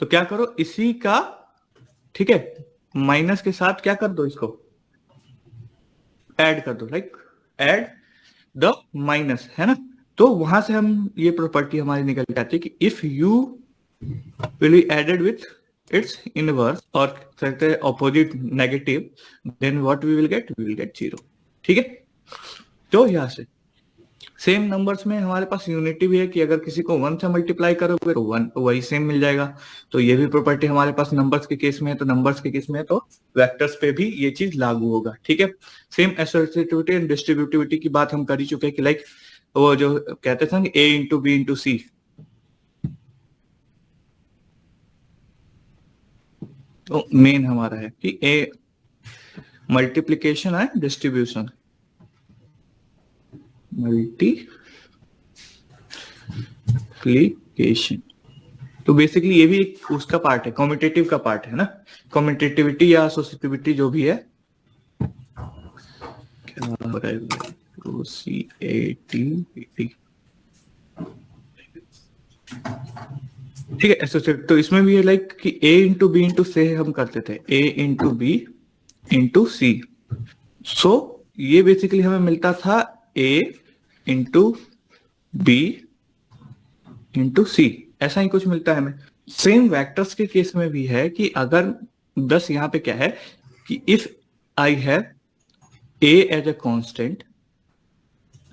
तो क्या करो, इसी का, ठीक है, माइनस के साथ क्या कर दो, इसको ऐड कर दो, लाइक ऐड द माइनस, है ना। तो वहां से हम ये प्रॉपर्टी हमारी निकल के आती है कि if you will be added with its inverse और कहते हैं opposite negative, then what we will get zero. ठीक है, तो यहां से सेम नंबर्स में हमारे पास यूनिटी भी है कि अगर किसी को 1 से मल्टीप्लाई करोगे तो 1 वही सेम मिल जाएगा। तो ये भी प्रॉपर्टी हमारे पास नंबर्स के केस में है, तो नंबर्स के केस में है तो वेक्टर्स पे भी ये चीज लागू होगा। ठीक है, सेम एसोसिएटिविटी एंड डिस्ट्रीब्यूटिविटी की बात हम कर ही चुके हैं कि लाइक वो जो कहते थे ए इंटू बी इंटू सी, तो मेन हमारा है कि ए मल्टीप्लीकेशन है डिस्ट्रीब्यूशन, मल्टीप्लीकेशन। तो बेसिकली ये भी एक उसका पार्ट है, कम्यूटेटिव का पार्ट है ना, कम्यूटेटिविटी या एसोसिएटिविटी जो भी है, क्या हो रहा है, ठीक है एसोसिएट। तो इसमें भी है लाइक कि ए इंटू बी इंटू से हम करते थे ए इंटू बी इंटू सी, सो ये बेसिकली हमें मिलता था ए इंटू बी इंटू सी, ऐसा ही कुछ मिलता है हमें। सेम वेक्टर्स के केस में भी है कि अगर बस यहाँ पे क्या है कि if I have a as a constant,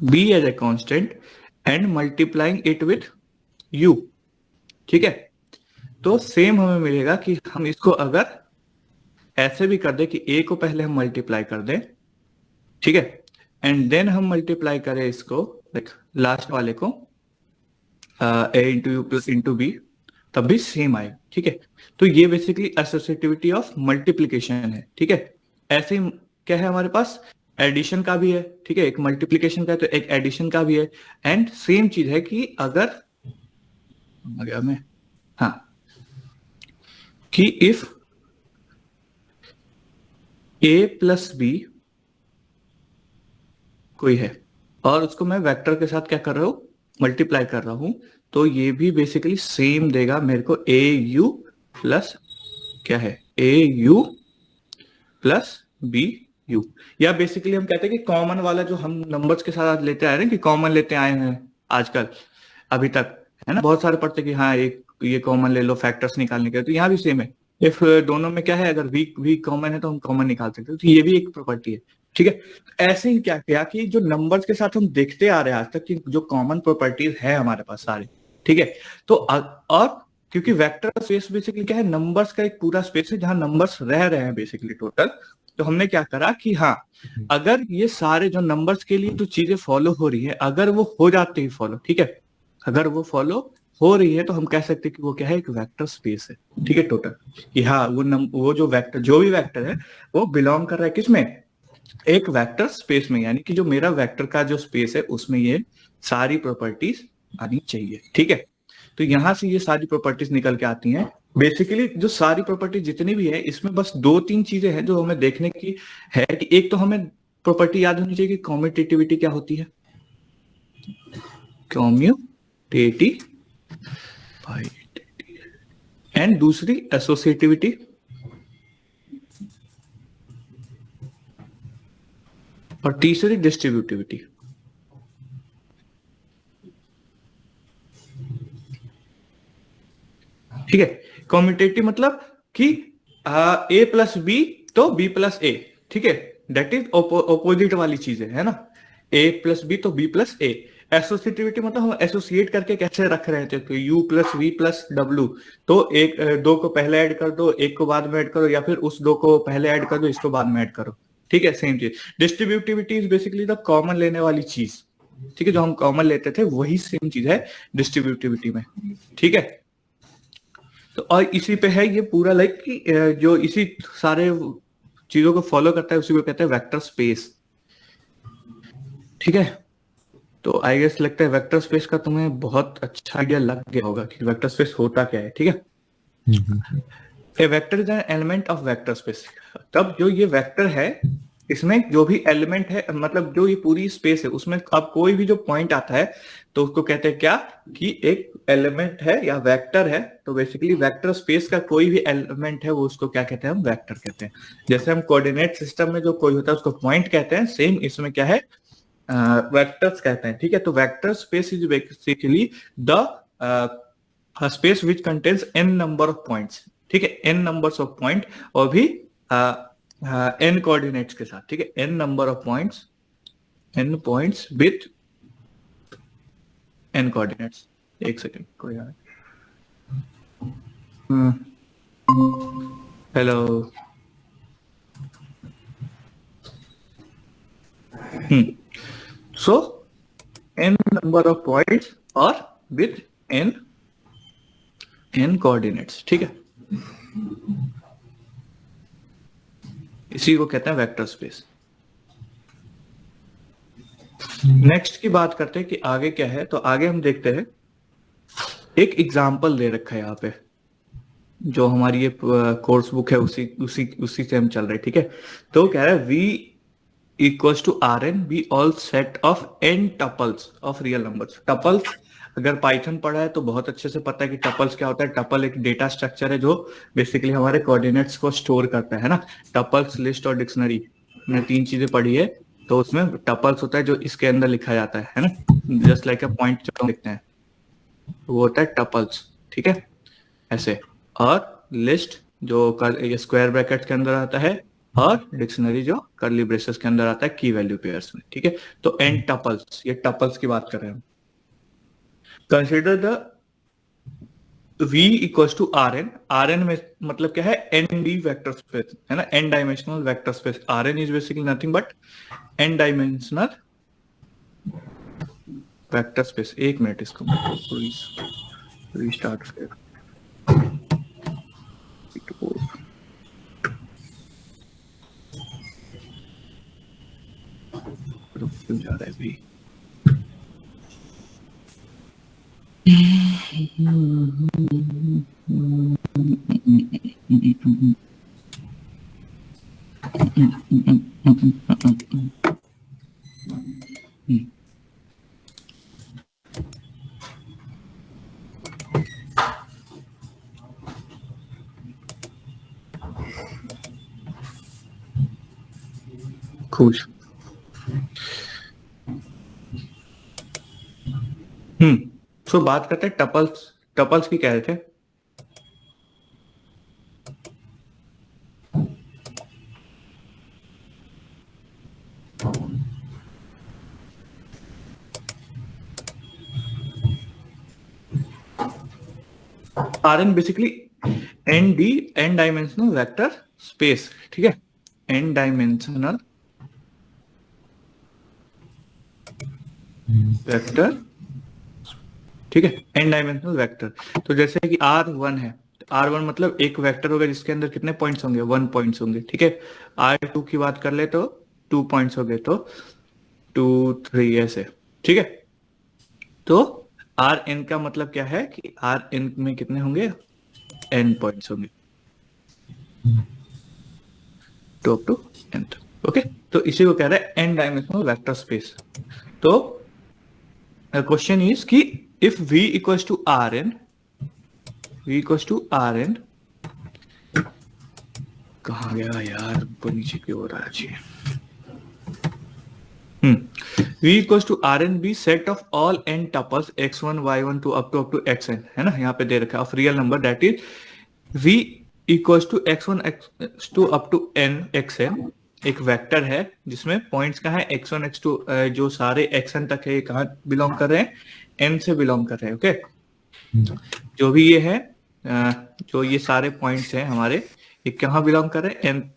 b as a constant and multiplying it with u, ठीक है, तो सेम हमें मिलेगा कि हम इसको अगर ऐसे भी कर दे कि ए को पहले हम मल्टीप्लाई कर दें, ठीक है, एंड देन हम मल्टीप्लाई करें इसको लाइक लास्ट वाले को a into u plus into b, तब भी सेम आए। ठीक है, तो ये बेसिकली एसोसिएटिविटी ऑफ मल्टीप्लीकेशन है। ठीक है, ऐसे ही क्या है हमारे पास, एडिशन का भी है। ठीक है, एक मल्टीप्लीकेशन का है तो एक एडिशन का भी है। एंड सेम चीज है कि अगर आ गया मैं, हाँ, कि इफ ए प्लस बी कोई है और उसको मैं वेक्टर के साथ क्या कर रहा हूं, मल्टीप्लाई कर रहा हूं, तो ये भी बेसिकली सेम देगा मेरे को ए यू प्लस क्या है, ए यू प्लस बी यू। या बेसिकली हम कहते हैं कि कॉमन वाला जो हम नंबर्स के साथ लेते आए हैं कि कॉमन लेते आए हैं आजकल अभी तक, है ना, बहुत सारे पढ़ते कि हाँ एक ये कॉमन ले लो फैक्टर्स निकालने के, तो यहाँ भी सेम है। इफ दोनों में क्या है, अगर वीक कॉमन है तो हम कॉमन निकाल सकते हैं, तो ये भी एक प्रॉपर्टी है। ठीक है, ऐसे ही क्या किया कि जो नंबर्स के साथ हम देखते आ रहे हैं आज तक कि जो कॉमन प्रॉपर्टीज है हमारे पास सारे, ठीक है, तो और क्योंकि वेक्टर स्पेस बेसिकली क्या है, नंबर्स का एक पूरा स्पेस है जहां नंबर्स रह रहे हैं बेसिकली टोटल, तो हमने क्या करा कि हाँ अगर ये सारे जो नंबर्स के लिए जो चीजें फॉलो हो रही है, अगर वो हो जाते ही फॉलो, ठीक है, अगर वो फॉलो हो रही है तो हम कह सकते हैं कि वो क्या है, एक वेक्टर स्पेस है। ठीक है, टोटल कि हाँ वो जो वेक्टर, जो भी वेक्टर है वो बिलोंग कर रहा है किसमें, एक वेक्टर स्पेस में, यानी कि जो मेरा वेक्टर का जो स्पेस है उसमें ये सारी प्रॉपर्टीज आनी चाहिए। ठीक है, तो यहां से ये सारी प्रॉपर्टीज निकल के आती हैं। बेसिकली जो सारी प्रॉपर्टी जितनी भी है इसमें बस 2-3 चीजें हैं जो हमें देखने की है कि एक तो हमें प्रॉपर्टी याद होनी चाहिए कि कम्यूटेटिविटी क्या होती है, कम्यूटेटिविटी, एंड दूसरी एसोसिएटिविटी, और तीसरी डिस्ट्रीब्यूटिविटी। ठीक है, कम्यूटेटिव मतलब कि ए प्लस बी तो बी प्लस ए, ठीक है, दैट इज ऑपोजिट वाली चीज है ना, ए प्लस बी तो बी प्लस ए। एसोसिएटिविटी मतलब हम एसोसिएट करके कैसे रख रहे थे, तो यू प्लस वी प्लस डब्ल्यू, तो एक दो को पहले ऐड कर दो, एक को बाद में ऐड करो, या फिर उस दो को पहले ऐड कर दो, इसको बाद में ऐड करो। ठीक है, सेम चीज। Distributivity is basically the common लेने वाली चीज, ठीक है, जो हम कॉमन लेते थे वही सेम चीज है डिस्ट्रीब्यूटिविटी में। ठीक है, तो और इसी पे है ये पूरा लाइक कि जो इसी सारे चीजों को फॉलो करता है उसी को कहते हैं वेक्टर स्पेस। ठीक है, तो आई गेस लगता है वेक्टर स्पेस का तुम्हें बहुत अच्छा आइडिया लग गया होगा कि वेक्टर स्पेस होता क्या है। ठीक है, a vector is an element of vector space. तब जो ये वेक्टर है इसमें जो भी एलिमेंट है, मतलब जो ये पूरी स्पेस है, उसमें अब कोई भी जो पॉइंट आता है तो उसको कहते हैं क्या, कि एक एलिमेंट है या वेक्टर है। तो बेसिकली वेक्टर स्पेस का कोई भी एलिमेंट है वो उसको क्या कहते हैं, हम वेक्टर कहते हैं। जैसे हम कोऑर्डिनेट सिस्टम में जो कोई होता है उसको पॉइंट कहते हैं, सेम इसमें क्या है, वेक्टर्स कहते हैं। ठीक है, तो vector space is basically the space which contains n number of points. ठीक है, n नंबर्स ऑफ पॉइंट, और भी n कोऑर्डिनेट्स के साथ। ठीक है, n number of points, n points with n coordinates. एक सेकेंड, कोई आ hello. So n number of points और विथ n कोऑर्डिनेट्स। ठीक है, इसी को कहते हैं वेक्टर स्पेस। नेक्स्ट की बात करते हैं कि आगे क्या है। तो आगे हम देखते हैं, एक एग्जांपल दे रखा है यहाँ पे, जो हमारी ये कोर्स बुक है उसी उसी उसी से हम चल रहे हैं। ठीक है, तो कह रहा है v equals to R n be all set of n tuples of real numbers. Tuples अगर पाइथन पढ़ा है तो बहुत अच्छे से पता है कि टपल्स क्या होता है। टपल एक डेटा स्ट्रक्चर है जो बेसिकली हमारे कोऑर्डिनेट्स को स्टोर करता है ना। टपल्स, लिस्ट और डिक्शनरी, मैंने 3 चीजें पढ़ी है। तो उसमें टपल्स होता है जो इसके अंदर लिखा जाता है ना, जस्ट लाइक अ पॉइंट जो लिखते हैं वो होता है टपल्स। ठीक है, ऐसे। और लिस्ट जो ये स्क्वायर ब्रैकेट के अंदर आता है, और डिक्शनरी जो कर्ली ब्रेसेस के अंदर आता है की वैल्यू पेयर्स में। ठीक है, तो n टपल्स, ये टपल्स की बात कर रहे हैं हम। Consider the v equals to R n. R n में मतलब क्या है, एन डी वेक्टर स्पेस है ना, n dimensional vector space. R n is basically nothing but n dimensional vector space. 1 minute, इसको रीस्टार्ट कर। क्यों जा रहा है भाई? खुश। सो बात करते हैं टपल्स। टपल्स की कह रहे थे, R n basically n D, n dimensional vector space. ठीक है, एन डायमेंशनल वेक्टर। ठीक है, एन डायमेंशनल वेक्टर। तो जैसे कि R1 है, R1 मतलब एक वेक्टर होगा जिसके अंदर कितने पॉइंट्स होंगे, 1 पॉइंट्स होंगे। ठीक है, R2 की बात कर ले तो 2 पॉइंट्स हो गए, तो 2 3 ऐसे। ठीक है, तो Rn का मतलब क्या है कि Rn में कितने होंगे, n पॉइंट्स होंगे, 2 up to n। ओके, तो इसी को कह रहा है n डायमेंशनल वेक्टर स्पेस। तो क्वेश्चन इज कि if v equals to Rn, v equals to Rn, कहा गया यार, ऊपर नीचे क्यों हो रहा है जी। v equals to Rn be set of all n tuples x1 y1 two up to xn, है ना, यहाँ पे दे रखा है, of real number that is v equals to x1 x two up to n xn। एक vector है जिसमें पॉइंट्स कहाँ है, x1 x2, जो सारे xn तक है, ये कहाँ बिलोंग कर रहे हैं, n से बिलोंग कर रहे हैं। ओके, जो भी ये है, जो ये सारे पॉइंट्स हैं हमारे, ये कहाँ बिलोंग कर रहे हैं,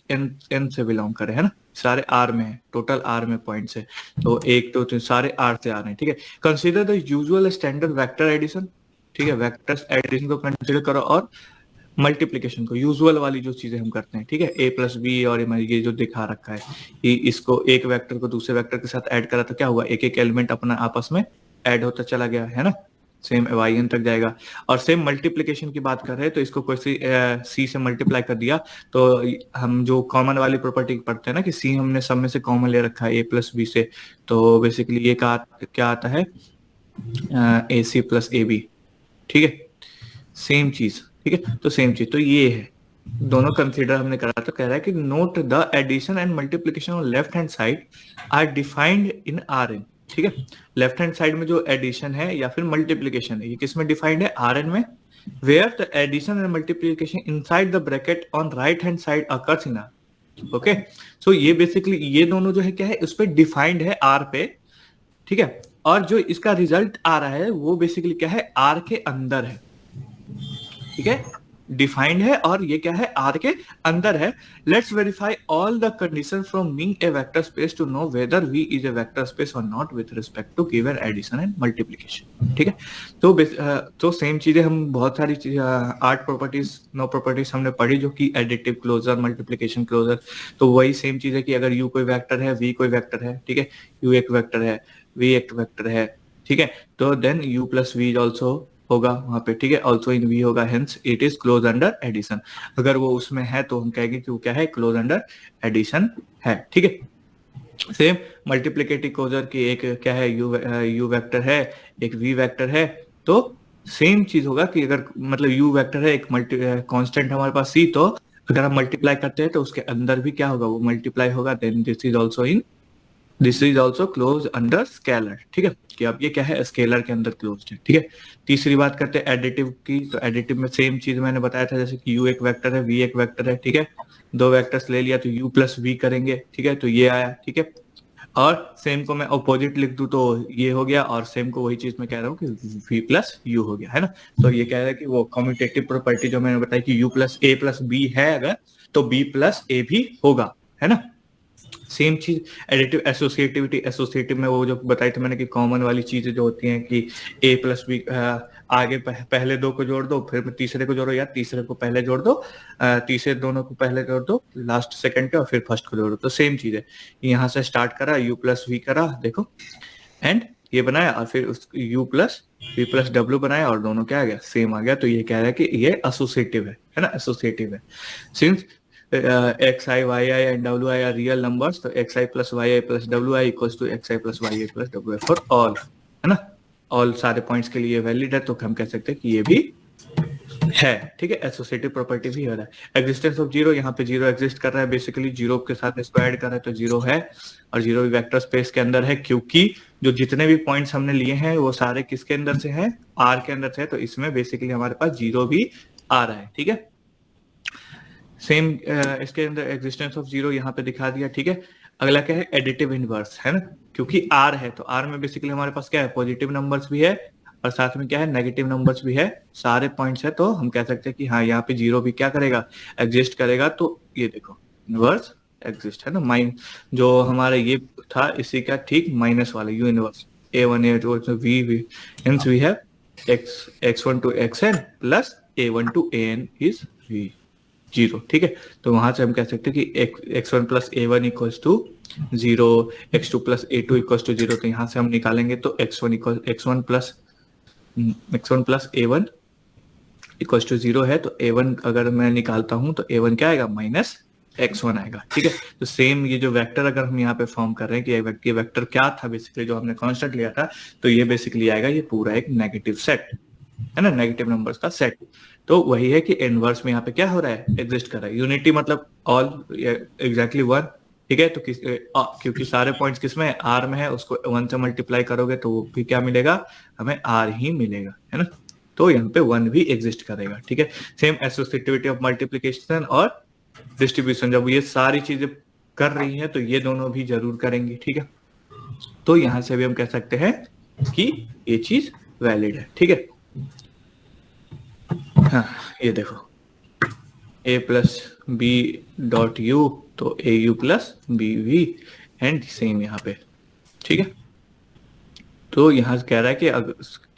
n से बिलोंग कर रहे हैं ना, सारे r में है, टोटल r में पॉइंट्स है, तो 1 2 3 सारे r से आ रहे हैं। ठीक है, consider the usual standard vector addition. ठीक है, वेक्टर एडिशन को कंसीडर करो, और मल्टीप्लीकेशन को, यूजुअल वाली जो चीजें हम करते हैं। ठीक है, a प्लस बी, और ये जो दिखा रखा है कि इसको एक वेक्टर को दूसरे वेक्टर के साथ ऐड करा तो क्या हुआ, एक एक एलिमेंट अपना आपस में ऐड होता चला गया, है ना। सेम yn तक जाएगा। और सेम मल्टीप्लीकेशन की बात कर रहे हैं तो इसको कोई सी से मल्टीप्लाई कर दिया तो हम जो कॉमन वाली प्रॉपर्टी पढ़ते हैं ना कि सी हमने सब में से कॉमन ले रखा है ए प्लस बी से, तो बेसिकली ये क्या आता है ए सी प्लस ए बी। ठीक है, सेम चीज। ठीक है, तो सेम चीज तो ये है, दोनों कंसीडर हमने करा। तो कह रहा है कि note the addition and multiplication on left hand side are defined in R n. ठीक है, लेफ्ट हैंड साइड में जो एडिशन है या फिर मल्टीप्लीकेशन है ये किस में डिफाइंड है, आर एन में। Where the addition and multiplication inside the bracket on right hand side occurs in R. Okay, so ये बेसिकली ये दोनों जो है क्या है, उस पर डिफाइंड है आर पे। ठीक है, और जो इसका रिजल्ट आ रहा है वो बेसिकली क्या है, आर के अंदर है। ठीक है, डिफाइंड है और ये क्या है, आर के अंदर है। Let's verify all the condition from being a vector space to know whether V is a vector space और not with respect to given addition and multiplication. ठीक है, तो सेम चीजें हम बहुत सारी 8 प्रॉपर्टीज 9 प्रॉपर्टीज हमने पढ़ी जो कि एडिटिव क्लोजर, मल्टीप्लिकेशन क्लोजर। तो वही सेम चीज है कि अगर u कोई वेक्टर है, v कोई वेक्टर है, ठीक है, u एक वेक्टर है, v एक वेक्टर है, ठीक है, तो then u plus v is also होगा वहां पे। ठीक है, ऑल्सो इन वी होगा, hence it is close under addition. अगर वो उसमें है तो हम कहेंगे कि वो क्या है, क्लोज अंडर एडिशन है। ठीक है, सेम मल्टीप्लिकेटिव क्लोजर की एक क्या है, यू वेक्टर है, एक वी वेक्टर है, तो सेम चीज होगा कि अगर मतलब यू वेक्टर है, एक कांस्टेंट हमारे पास सी, तो अगर हम मल्टीप्लाई करते हैं तो उसके अंदर भी क्या होगा, वो मल्टीप्लाई होगा। Then this is also close under scalar. ठीक है, कि अब ये क्या है, स्केलर के अंदर क्लोज है। ठीक है, तीसरी बात करते हैं एडिटिव की। तो एडिटिव में सेम चीज मैंने बताया था, जैसे कि u एक वेक्टर है, v एक वेक्टर है। ठीक है, दो वेक्टर्स ले लिया तो u प्लस v करेंगे। ठीक है, तो ये आया। ठीक है, और सेम को मैं अपोजिट लिख दूं तो ये हो गया, और सेम को वही चीज मैं कह रहा हूँ कि v प्लस u हो गया, है ना। तो ये कह रहा है कि वो कम्यूटेटिव प्रॉपर्टी जो मैंने बताई कि u plus a plus b है अगर, तो b प्लस a भी होगा, है ना। सेम चीज एडिटिव एसोसिएटिविटी, एसोसिएटिव में वो जो बताई थी मैंने कि कॉमन वाली चीजें जो होती हैं कि a प्लस बी, आगे पहले दो को जोड़ दो, फिर तीसरे को जोड़ो, या तीसरे को पहले जोड़ दो, तीसरे दोनों को पहले जोड़ दो, लास्ट सेकंड के, और फिर फर्स्ट को जोड़ो। तो सेम चीज है, यहाँ से स्टार्ट करा, u प्लस वी करा, देखो, एंड ये बनाया, और फिर उस u plus v plus w बनाया, और दोनों क्या आ गया, सेम आ गया। तो ये कह रहा है कि ये एसोसिएटिव है ना, एसोसिएटिव है। Since xi, yi and wi are real numbers, तो xi plus yi plus wi equals to xi plus yi plus wi for all, है ना। ऑल सारे पॉइंट्स के लिए वैलिड है, तो हम कह सकते हैं कि ये भी है। ठीक है, एसोसिएटिव प्रॉपर्टी भी हो रहा है। एग्जिस्टेंस ऑफ जीरो, यहाँ पे जीरो एग्जिस्ट कर रहा है, बेसिकली जीरो के साथ इसको ऐड कर रहा है तो जीरो है, और जीरो भी वेक्टर स्पेस के अंदर है, क्योंकि जो जितने भी पॉइंट्स हमने लिए हैं वो सारे किसके अंदर से हैं, आर के अंदर से है, तो इसमें बेसिकली हमारे पास जीरो भी आ रहा है। ठीक है, सेम इसके अंदर एग्जिस्टेंस ऑफ जीरो यहाँ पे दिखा दिया। ठीक है, अगला क्या है, एडिटिव इनवर्स, है ना, क्योंकि आर है तो आर में बेसिकली हमारे पास क्या है, पॉजिटिव नंबर्स भी है और साथ में क्या है, नेगेटिव नंबर्स भी है, सारे पॉइंट्स है, तो हम कह सकते हैं कि हाँ यहाँ पे जीरो भी क्या करेगा, एग्जिस्ट करेगा। तो ये देखो इनवर्स एग्जिस्ट, है ना, माइन जो हमारा ये था इसी का ठीक माइनस वाला you inverse a1 a2 v hence we have x1 to xn plus a1 to an is v zero. ठीक है, तो वहां से हम कह सकते हैं कि x1 plus a1 equals to zero, x2 plus a2 equals to zero. तो यहाँ से हम निकालेंगे तो x1 plus a1 equals to zero है, तो a1 अगर मैं निकालता हूं तो a1 क्या आएगा, माइनस x1 आएगा। ठीक है, तो सेम ये जो वेक्टर अगर हम यहाँ पे फॉर्म कर रहे हैं कि ये वेक्टर क्या था बेसिकली जो हमने कांस्टेंट लिया था, तो ये बेसिकली आएगा ये पूरा एक नेगेटिव सेट, है ना, नेगेटिव नंबर्स का सेट। तो वही है कि इनवर्स में यहाँ पे क्या हो रहा है, एग्जिस्ट कर रहा है। यूनिटी मतलब ऑल एग्जैक्टली वन। ठीक है, तो क्योंकि सारे पॉइंट्स किसमें है, आर में है, उसको वन से मल्टीप्लाई करोगे तो वो भी क्या मिलेगा, हमें आर ही मिलेगा, है ना। तो यहाँ पे वन भी एग्जिस्ट करेगा। ठीक है, सेम एसोसिएटिविटी ऑफ मल्टीप्लिकेशन और डिस्ट्रीब्यूशन, जब ये सारी चीजें कर रही है तो ये दोनों भी जरूर करेंगी। ठीक है, तो यहां से भी हम कह सकते हैं कि ये चीज वैलिड है। ठीक है, हाँ ये देखो a plus b dot u, तो a u plus b v and same यहाँ पे। ठीक है, तो यहाँ कह रहा है कि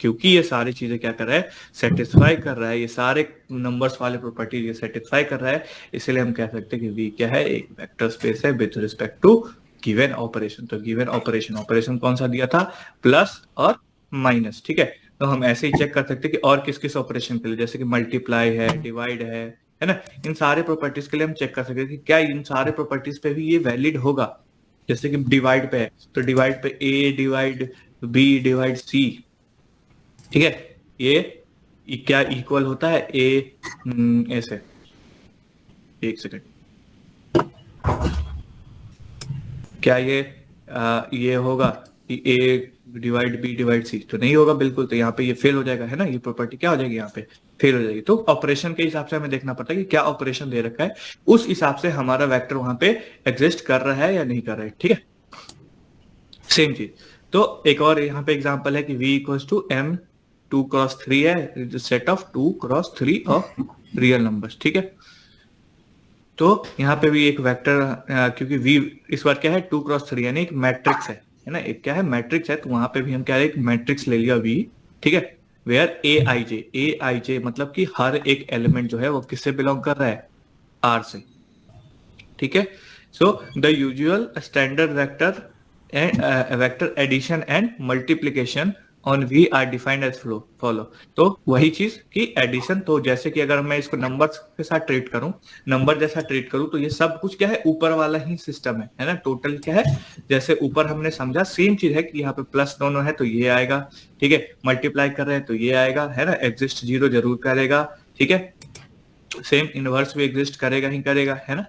क्योंकि ये सारी चीजें क्या कर रहा है, सेटिस्फाई कर रहा है, ये सारे नंबर्स वाले प्रॉपर्टी ये सेटिस्फाई कर रहा है, इसलिए हम कह सकते हैं कि V क्या है, एक वेक्टर स्पेस है with respect to given operation. तो गिवन ऑपरेशन कौन सा दिया था, प्लस और माइनस। ठीक है, तो हम ऐसे ही चेक कर सकते हैं कि और किस किस ऑपरेशन के लिए, जैसे कि मल्टीप्लाई है, डिवाइड है ना, इन सारे प्रॉपर्टीज के लिए हम चेक कर सकते हैं कि क्या इन सारे प्रॉपर्टीज पे भी ये वैलिड होगा। जैसे कि डिवाइड पे है तो डिवाइड पे ए डिवाइड बी डिवाइड सी, ठीक है, ये क्या इक्वल होता है ए ऐसे, एक सेकंड, क्या ये होगा कि ए डिवाइड बी डिवाइड सी, तो नहीं होगा बिल्कुल, तो यहाँ पे ये फेल हो जाएगा, है ना, ये प्रॉपर्टी क्या हो जाएगी, यहाँ पे फेल हो जाएगी। तो ऑपरेशन के हिसाब से हमें देखना पड़ता है कि क्या ऑपरेशन दे रखा है, उस हिसाब से हमारा वेक्टर वहां पे एग्जिस्ट कर रहा है या नहीं कर रहा है, ठीक है। सेम चीज, तो एक और यहाँ पे एग्जांपल है कि v equals to m 2x3 है, set of 2x3 of real numbers, ठीक है। तो यहाँ पे भी एक वेक्टर, क्योंकि v इस बार क्या है 2x3 यानी एक मैट्रिक्स है ना, एक क्या है मैट्रिक्स है, तो वहां पे भी हम क्या है एक मैट्रिक्स ले लिया v, ठीक है, वेयर ए आई जे मतलब कि हर एक एलिमेंट जो है वो किससे बिलोंग कर रहा है, r से, ठीक है। So the usual standard vector vector addition and multiplication on V are defined as follow. तो वही चीज कि एडिशन, तो जैसे कि अगर मैं इसको नंबर्स के साथ ट्रीट करूं, नंबर जैसा ट्रीट करूं, तो ये सब कुछ क्या है ऊपर वाला ही सिस्टम है ना, टोटल क्या है, जैसे ऊपर हमने समझा सेम चीज है कि यहाँ पे प्लस दोनों है तो ये आएगा, ठीक है, मल्टीप्लाई कर रहे हैं तो ये आएगा, है ना, एग्जिस्ट जीरो जरूर करेगा, ठीक है, सेम इनवर्स भी एग्जिस्ट करेगा ही करेगा, है ना,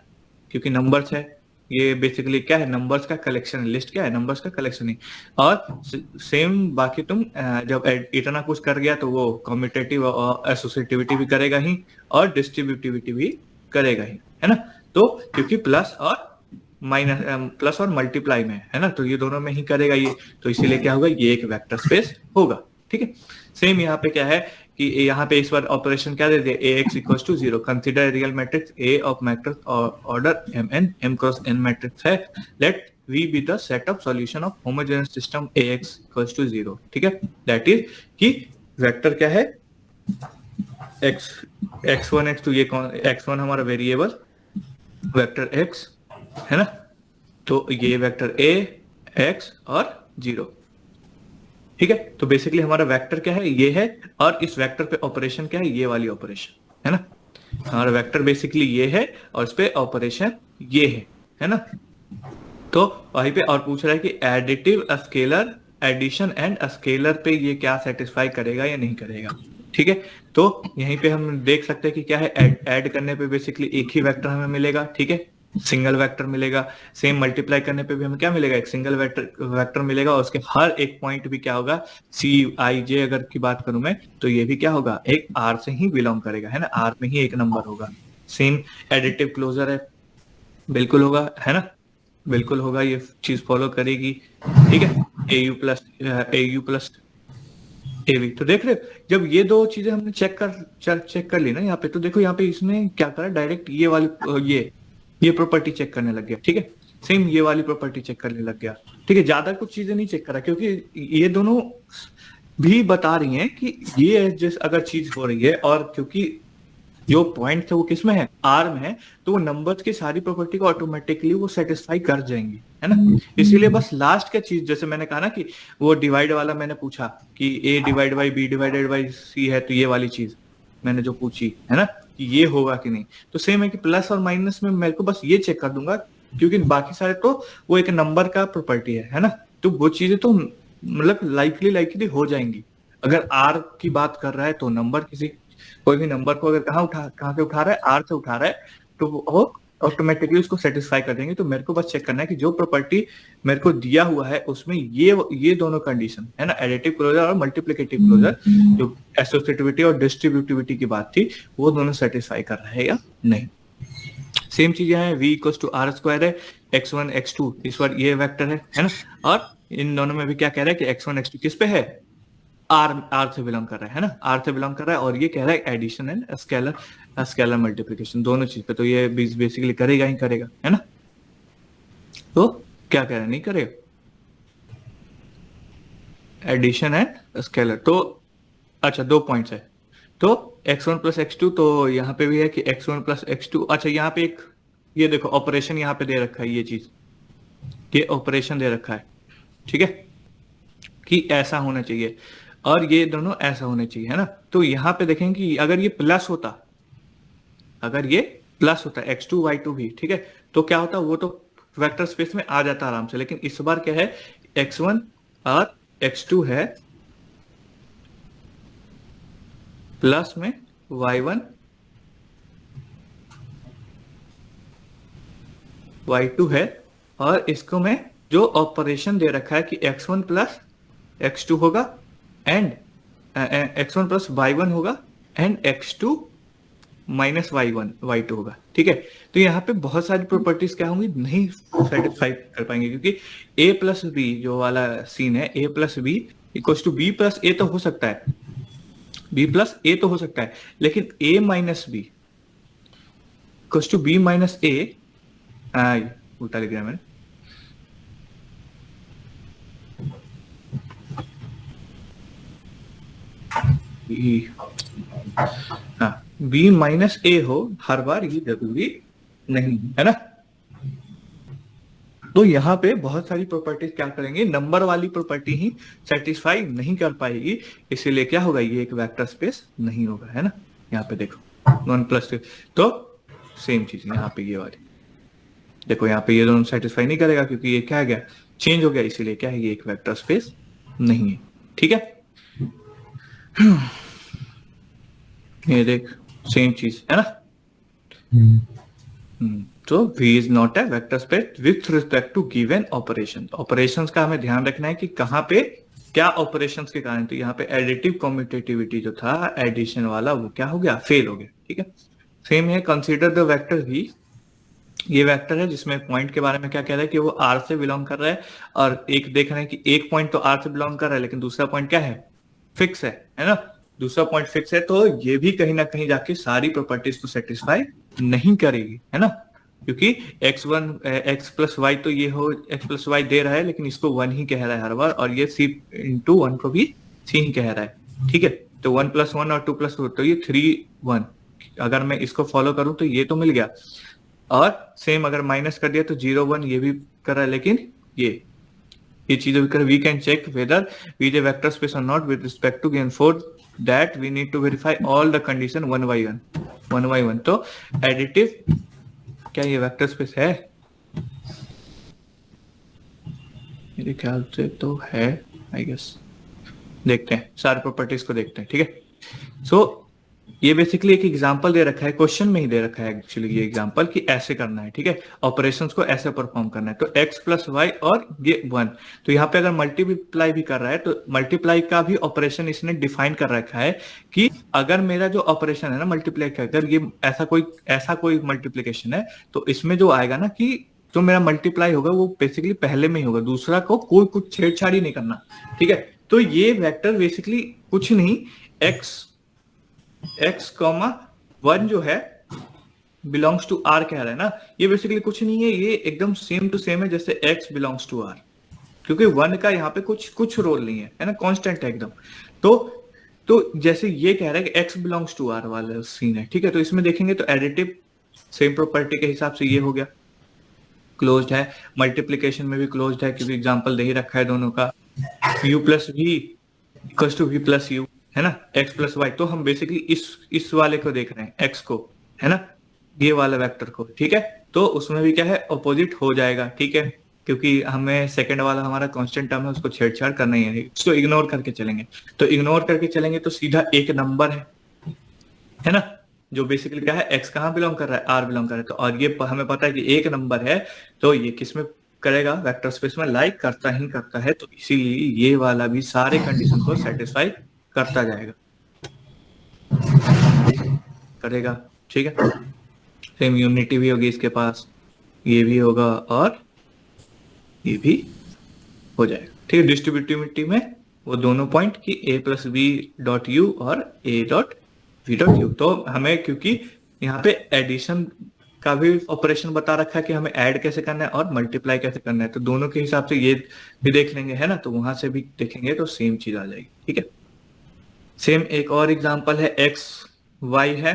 क्योंकि नंबर्स है, ये बेसिकली क्या है, नंबर्स का कलेक्शन, लिस्ट क्या है, नंबर्स का कलेक्शन ही। और सेम बाकी तुम जब इतना कुछ कर गया तो वो कम्यूटेटिव और एसोसिएटिविटी भी करेगा ही और डिस्ट्रीब्यूटिविटी भी करेगा ही, है ना। तो क्योंकि प्लस और माइनस, प्लस और मल्टीप्लाई में है ना, तो ये दोनों में ही करेगा ये, तो इसीलिए क्या होगा, ये एक वेक्टर स्पेस होगा, ठीक है। सेम यहाँ पे क्या है कि यहाँ पे इस बार ऑपरेशन क्या दे दिया, ax equals to 0, consider real matrix a of matrix order mn m cross n matrix है, let v be the set of solution of homogeneous system ax equals to 0, ठीक है। दैट इज कि vector क्या है, x1 x2, ये x1 हमारा variable vector x है ना, तो ये वेक्टर a x और 0, ठीक है। तो बेसिकली हमारा वेक्टर क्या है, ये है, और इस वेक्टर पे ऑपरेशन क्या है, ये वाली ऑपरेशन, है ना, हमारा वेक्टर बेसिकली ये है और इस पे ऑपरेशन ये है ना। तो वहीं पे और पूछ रहा है कि additive scalar addition and scalar पे ये क्या सेटिस्फाई करेगा या नहीं करेगा, ठीक है। तो यहीं पे हम देख सकते हैं कि क्या है, ऐड करने पे बेसिकली एक ही वेक्टर हमें मिलेगा, ठीक है, सिंगल वेक्टर मिलेगा। सेम मल्टीप्लाई करने पे भी हमें क्या मिलेगा, एक सिंगल वेक्टर मिलेगा, और उसके हर एक पॉइंट भी क्या होगा, सी आई जे अगर की बात करूं मैं, तो ये भी क्या होगा, एक आर से ही बिलोंग करेगा, है ना, आर में ही एक नंबर होगा। सेम एडिटिव क्लोजर है, बिल्कुल होगा, है ना, बिल्कुल होगा, ये चीज फॉलो करेगी, ठीक है, ए यू प्लस ए बी। तो देख रहे हो, जब ये दो चीजें हमने चेक कर ली ना यहाँ पे, तो देखो यहाँ पे इसने क्या करा, डायरेक्ट ये वाली ये प्रॉपर्टी चेक करने लग गया, ठीक है, सेम ये वाली प्रॉपर्टी चेक करने लग गया, ठीक है, ज्यादा कुछ चीजें नहीं चेक करा, क्योंकि ये दोनों भी बता रही हैं कि ये जिस अगर चीज हो रही है, और क्योंकि जो पॉइंट थे वो किसमें है, आर में है, तो वो नंबर्स की सारी प्रॉपर्टी को ऑटोमेटिकली वो सेटिस्फाई कर जाएंगी, है ना। इसीलिए बस लास्ट का चीज, जैसे मैंने कहा ना कि वो डिवाइड वाला मैंने पूछा कि a divide by b divided by c है, तो ये वाली चीज मैंने जो पूछी है ना कि ये होगा कि नहीं, तो सेम है कि प्लस और माइनस में मेरे को बस ये चेक कर दूंगा, क्योंकि बाकी सारे तो वो एक नंबर का प्रॉपर्टी है ना, तो वो चीजें तो मतलब लाइकली हो जाएंगी। अगर आर की बात कर रहा है तो नंबर, किसी कोई भी नंबर को अगर कहाँ से उठा रहा है, आर से उठा रहा है, तो वो ऑटोमेटिकली उसको सेटिस्फाई कर देंगे। तो मेरे को बस चेक करना है कि जो प्रॉपर्टी मेरे को दिया हुआ है उसमें ये दोनों कंडीशन है ना, एडिटिव क्लोजर और मल्टीप्लिकेटिव क्लोजर, जो एसोसिएटिविटी और डिस्ट्रीब्यूटिविटी की बात थी, वो दोनों सेटिस्फाई कर रहे हैं या नहीं। सेम चीज है, v equals to R square है, x1 x2 इस बार ये वेक्टर है ना, और इन दोनों में भी क्या कह रहा है कि x1 x2 किस पे है, आर से बिलोंग कर रहा है ना, आर से बिलोंग कर रहा है, और ये कह रहा है एडिशन एंड स्केलर मल्टीप्लिकेशन दोनों चीज पे, तो ये बेसिकली करेगा ही करेगा, है ना। तो क्या कह रहा है, नहीं करेगा एडिशन एंड स्केलर। तो अच्छा, 2 पॉइंट्स है, तो x1 प्लस x2, तो यहाँ पे भी है कि x1 प्लस x2, अच्छा यहाँ पे एक ये देखो ऑपरेशन यहाँ पे दे रखा है, ये चीज, ये ऑपरेशन दे रखा है, ठीक है, कि ऐसा होना चाहिए, और ये दोनों ऐसा होने चाहिए, है ना। तो यहाँ पे देखेंगे कि अगर ये प्लस होता, अगर ये प्लस होता x2 y2 भी, ठीक है, तो क्या होता, वो तो वेक्टर स्पेस में आ जाता आराम से। लेकिन इस बार क्या है, x1 और x2 है, प्लस में y1 y2 है, और इसको मैं जो ऑपरेशन दे रखा है कि x1 प्लस x2 होगा एंड x1 प्लस y1 होगा and x2 minus y1 y2 होगा, ठीक है। तो यहाँ पे बहुत सारी प्रॉपर्टीज क्या होंगी, नहीं सेटिस्फाई कर पाएंगे, क्योंकि a प्लस बी जो वाला सीन है, a plus b equals to b plus a तो हो सकता है, b प्लस ए तो हो सकता है, लेकिन a minus b equals to b minus a, उल्टा लिख दिया मैंने, हाँ, b माइनस ए हो हर बार, ये जरूरी नहीं है ना। तो यहाँ पे बहुत सारी प्रॉपर्टीज क्या करेंगे, नंबर वाली प्रॉपर्टी ही सेटिस्फाई नहीं कर पाएगी, इसीलिए क्या होगा, ये एक वेक्टर स्पेस नहीं होगा, है ना। यहाँ पे देखो 1 प्लस 2, तो सेम चीज यहाँ पे ये वाली देखो, यहाँ पे ये दोनों सेटिस्फाई नहीं करेगा, क्योंकि ये क्या गया, चेंज हो गया, इसीलिए क्या है, ये एक वेक्टर स्पेस नहीं है, ठीक है। ये देख सेम चीज है ना। तो V is not a vector space with respect to given operation. Operations का हमें ध्यान रखना है कि कहाँ पे क्या ऑपरेशंस के कारण, तो यहाँ पे एडिटिव कम्यूटेटिविटी जो था एडिशन वाला, वो क्या हो गया, फेल हो गया, ठीक है। सेम है, कंसीडर द वेक्टर V, ये वेक्टर है जिसमें पॉइंट के बारे में क्या कह रहा है कि वो R से बिलोंग कर रहा है, और एक देख रहे हैं कि एक पॉइंट तो R से बिलोंग कर रहा है, लेकिन दूसरा पॉइंट क्या है, फिक्स है ना। दूसरा पॉइंट फिक्स है, तो ये भी कहीं ना कहीं जाके सारी प्रॉपर्टीज को सेटिस्फाई नहीं करेगी, है ना, क्योंकि x1 x प्लस वाई, तो ये हो x प्लस वाई दे रहा है, लेकिन इसको 1 ही कह रहा है हर बार, और ये c इंटू 1 को भी c ही कह रहा है, ठीक है। तो 1 प्लस 1 और 2 प्लस 2, तो ये 3 1, अगर मैं इसको फॉलो करूं तो ये तो मिल गया, और सेम अगर माइनस कर दिया तो 0 1 ये भी कर रहा है, लेकिन ये चीजें भी कर, V can check whether V is a vector space और not with respect to gain four, that V need to verify all the condition one by one. तो एडिटिव क्या ये वेक्टर स्पेस है, मेरे ख्याल से तो है, आई गेस। देखते हैं, सारे प्रॉपर्टीज को देखते हैं, ठीक है। सो ये बेसिकली एक एग्जांपल दे रखा है, क्वेश्चन में ही दे रखा है एक्चुअली ये एग्जांपल, कि ऐसे करना है, ठीक है, ऑपरेशंस को ऐसे परफॉर्म करना है। तो x प्लस वाई और ये 1, तो यहाँ पे अगर मल्टीप्लाई भी कर रहा है, तो मल्टीप्लाई का भी ऑपरेशन इसने डिफाइन कर रखा है कि अगर मेरा जो ऑपरेशन है ना मल्टीप्लाई का, अगर ये ऐसा कोई मल्टीप्लीकेशन है, तो इसमें जो आएगा ना कि जो मेरा मल्टीप्लाई होगा वो बेसिकली पहले में ही होगा, दूसरा को कोई कुछ छेड़छाड़ ही नहीं करना, ठीक है। तो ये वेक्टर बेसिकली कुछ नहीं, x कॉमा 1 जो है बिलोंग्स टू r कह रहा है ना, ये बेसिकली कुछ नहीं है, ये एकदम सेम टू सेम है जैसे x बिलोंग्स टू r, क्योंकि 1 का यहाँ पे कुछ रोल नहीं है ना, कांस्टेंट है एकदम। तो जैसे ये कह रहा है कि x बिलोंग्स टू r वाला सीन है, ठीक है। तो इसमें देखेंगे तो एडिटिव सेम प्रॉपर्टी के हिसाब से ये हो गया, क्लोज्ड है, मल्टीप्लीकेशन में भी क्लोज्ड है, क्योंकि एग्जांपल दे ही रखा है दोनों का, u plus v equals to v plus u, है ना, x प्लस वाई। तो हम बेसिकली इस वाले को देख रहे हैं, x को, है ना, ये वाला वेक्टर को, ठीक है। तो उसमें भी क्या है, ऑपोजिट हो जाएगा, ठीक है, क्योंकि हमें सेकंड वाला हमारा कांस्टेंट टर्म है, उसको छेड़छाड़ करना ही है, उसको इग्नोर करके चलेंगे। तो इग्नोर करके चलेंगे तो सीधा एक नंबर है ना, जो बेसिकली क्या है, x कहाँ बिलोंग कर रहा है, r बिलोंग कर रहा है। तो और ये हमें पता है कि एक नंबर है, तो ये किसमें करेगा, वेक्टर स्पेस में लाइक करता ही करता है, तो इसीलिए ये वाला भी सारे कंडीशन को सेटिस्फाई करता जाएगा, करेगा, ठीक है। सेम यूनिटी भी होगी इसके पास, ये भी होगा और ये भी हो जाएगा, ठीक है। डिस्ट्रीब्यूटिविटी में वो दोनों पॉइंट की a plus b dot u और a dot v dot u. तो हमें क्योंकि यहाँ पे एडिशन का भी ऑपरेशन बता रखा है कि हमें ऐड कैसे करना है और मल्टीप्लाई कैसे करना है, तो दोनों के हिसाब से ये भी देख लेंगे, है ना, तो वहां से भी देखेंगे तो सेम चीज आ जाएगी, ठीक है। सेम एक और एग्जांपल है, x y है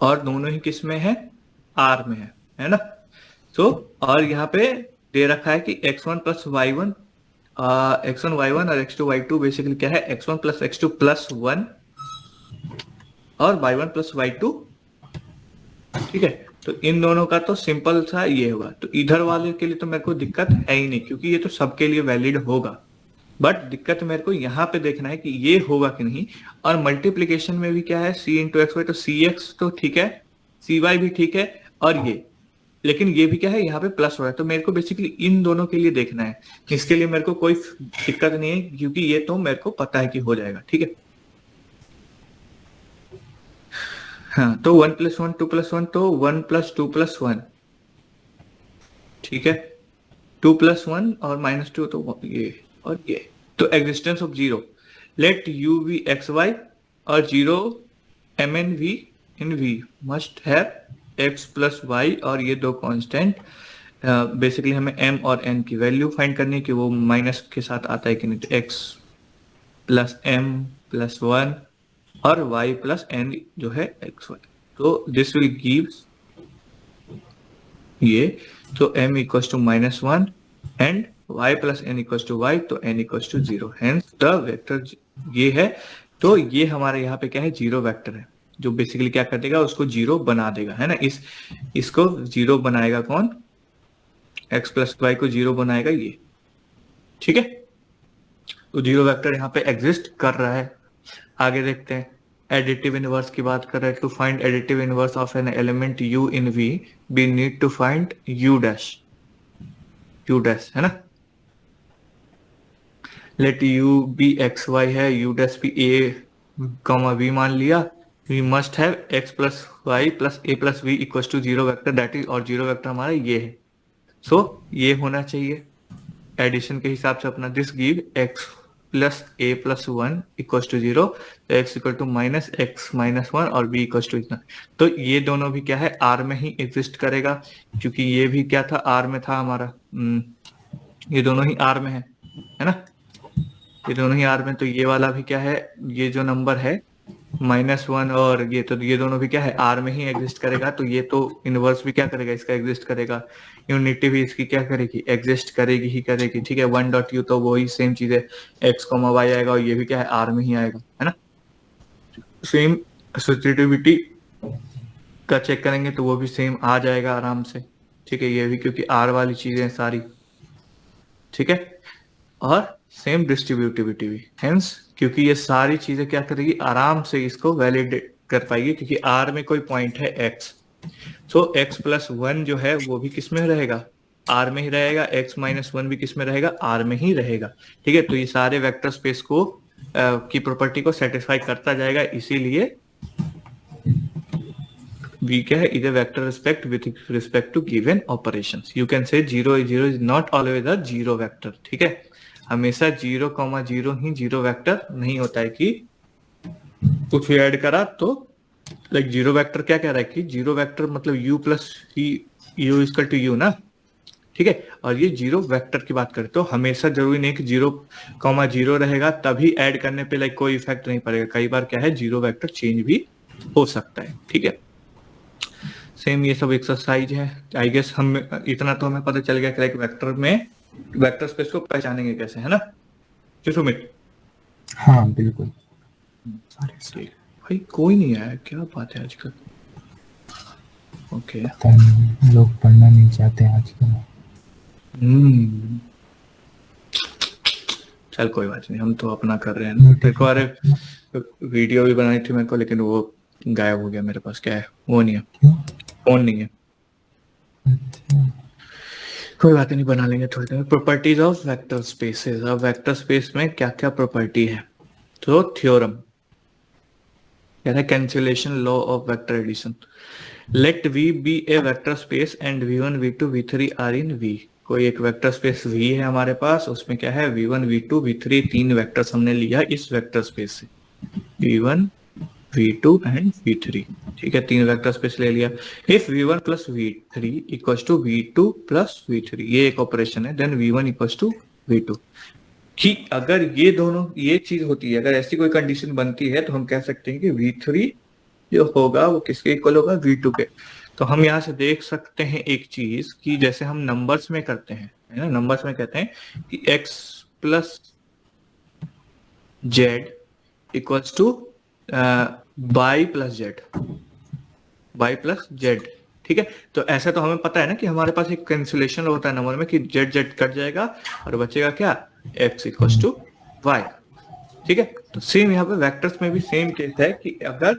और दोनों ही किस में है, r में है ना। तो और यहाँ पे दे रखा है कि x1 plus y1 x1 y1 और x2 y2 बेसिकली क्या है, x1 प्लस x2 प्लस 1 और y1 प्लस y2, ठीक है। तो इन दोनों का तो सिंपल सा ये होगा, तो इधर वाले के लिए तो मेरे को दिक्कत है ही नहीं, क्योंकि ये तो सबके लिए वैलिड होगा। बट दिक्कत मेरे को यहाँ पे देखना है कि ये होगा कि नहीं। और मल्टीप्लीकेशन में भी क्या है, c इंटू एक्स वाई, तो सी एक्स तो ठीक है, सी वाई भी ठीक है, और ये, लेकिन ये भी क्या है, यहाँ पे प्लस हो रहा है। तो मेरे को बेसिकली इन दोनों के लिए देखना है, इसके लिए मेरे को कोई दिक्कत नहीं है, क्योंकि ये तो मेरे को पता है कि हो जाएगा, ठीक है। हाँ, तो 1 + 1 2 + 1, तो 1 + 2 + 1, ठीक है। 2 + 1 और -2, तो ये और ये। तो existence of zero, let u be x y और zero mn v in v must have x plus y, और ये दो कांस्टेंट। बेसिकली हमें m और n की वैल्यू फाइंड करनी है कि वो माइनस के साथ आता है कि नहीं। तो x प्लस m प्लस 1 और y प्लस n जो है x वाई, तो दिस विल गिव्स ये। तो m equals to -1 and y plus n equals to y, तो n equals to 0, hence the vector ये है। तो ये हमारे यहाँ पे क्या है, जीरो वेक्टर है, जो बेसिकली क्या कर देगा, उसको जीरो बना देगा, है ना। इसको जीरो बनाएगा कौन, x प्लस वाई को जीरो बनाएगा ये, ठीक है। तो जीरो वेक्टर यहाँ पे एग्जिस्ट कर रहा है। आगे देखते हैं, एडिटिव इनवर्स की बात कर रहे हैं। To find additive inverse of an element u in v, we need to find u dash, है ना। Let u be x y है, u डैश भी a कॉमा v मान लिया। We must have x plus y plus a plus v equals to zero vector, that is, और zero vector हमारा ये है। सो ये होना चाहिए एडिशन के हिसाब से अपना। This give x plus a plus 1 equals to 0, तो x equal to -x minus 1 और b इक्वल्स टू इतना। तो ये दोनों भी क्या है, r में ही एग्जिस्ट करेगा, क्योंकि ये भी क्या था, r में था हमारा। ये दोनों ही r में है ना, ये दोनों ही r में। तो ये वाला भी क्या है, ये जो नंबर है -1 और ये, तो ये दोनों भी क्या है, r में ही एग्जिस्ट करेगा। तो ये तो इनवर्स भी क्या करेगा, इसका एग्जिस्ट करेगा। यूनिटी भी इसकी क्या करेगी, एग्जिस्ट करेगी ही करेगी, ठीक है। 1.u तो वही सेम चीज है, x, y आएगा, और ये भी क्या है, r में ही आएगा, है ना। सेम एसोसिएटिविटी का चेक करेंगे तो वो भी सेम आ जाएगा आराम से, ठीक है। ये भी क्योंकि r वाली चीजें सारी, ठीक है। और सेम डिस्ट्रीब्यूटिविटी भी, हेंस क्योंकि ये सारी चीजें क्या करेगी, आराम से इसको वैलिडेट कर पाएगी, क्योंकि r में कोई पॉइंट है x। सो x प्लस 1 जो है वो भी किस में रहेगा, r में ही रहेगा। x माइनस 1 भी किस में रहेगा, r में ही रहेगा, ठीक है। तो ये सारे वेक्टर स्पेस को की प्रॉपर्टी को सेटिस्फाई करता जाएगा, इसीलिए v क्या है, is a vector respect with respect to given operations. You can say 0 is not always a zero vector, ठीक है। हमेशा 0,0 ही जीरो वेक्टर नहीं होता है कि कुछ भी ऐड करा तो, लाइक जीरो वेक्टर क्या कह रहा है कि जीरो वेक्टर मतलब u plus u equal to u ना, ठीक है। और ये जीरो वेक्टर की बात करें तो हमेशा जरूरी नहीं कि 0,0 रहेगा तभी ऐड करने पे लाइक कोई इफेक्ट नहीं पड़ेगा। कई बार क्या है, जीरो वेक्टर चेंज भी हो सकता है, ठीक है। सेम ये सब एक्सरसाइज है। आई गेस हम इतना तो हमें पता चल गया कि वेक्टर में वेक्टर स्पेस को पहचानेंगे कैसे, है ना सुमित। हाँ बिल्कुल। ठीक भाई, कोई नहीं आया, क्या बात है आजकल। ओके, पता नहीं, लोग पढ़ना नहीं चाहते आजकल। चल कोई बात नहीं, हम तो अपना कर रहे हैं ना। मेरे को अरे वीडियो भी बनाई थी मेरे को, लेकिन वो गायब हो गया मेरे पास। क्या है, वो नहीं है, फोन नहीं है। कोई बात नहीं, बना लेंगे थोड़ी देर। Properties of vector spaces. अब वेक्टर स्पेस में क्या क्या प्रॉपर्टी है, तो थ्योरम कह रहा है, cancellation law of vector addition. Let v be a vector space and v1 v2 v3 are in v। कोई एक वेक्टर स्पेस v है हमारे पास, उसमें क्या है, v1 v2 v3 तीन वेक्टर्स हमने लिया इस वेक्टर स्पेस से, v1 v2 एंड v3, ठीक है। तीन वेक्टर स्पेस ले लिया। If v1 plus v3 equals to v2 plus v3, ये एक ऑपरेशन है। Then v1 equals to v2, कि अगर ये दोनों ये चीज होती है, अगर ऐसी कोई कंडीशन बनती है तो हम कह सकते हैं कि v3 जो होगा वो किसके इक्वल होगा, v2 के। तो हम यहाँ से देख सकते हैं एक चीज कि जैसे हम नंबर्स में करते हैं, है ना, नंबर्स में कहते हैं कि x plus Z equals two by plus Z, by plus Z. ठीक है, तो ऐसा तो हमें पता है ना कि हमारे पास एक कैंसिलेशन होता है नंबर में कि जेड जेड कट जाएगा और बचेगा क्या, एक्स इक्वल्स टू वाई। ठीक है, तो सेम यहाँ पे वेक्टर्स में भी सेम केस है कि अगर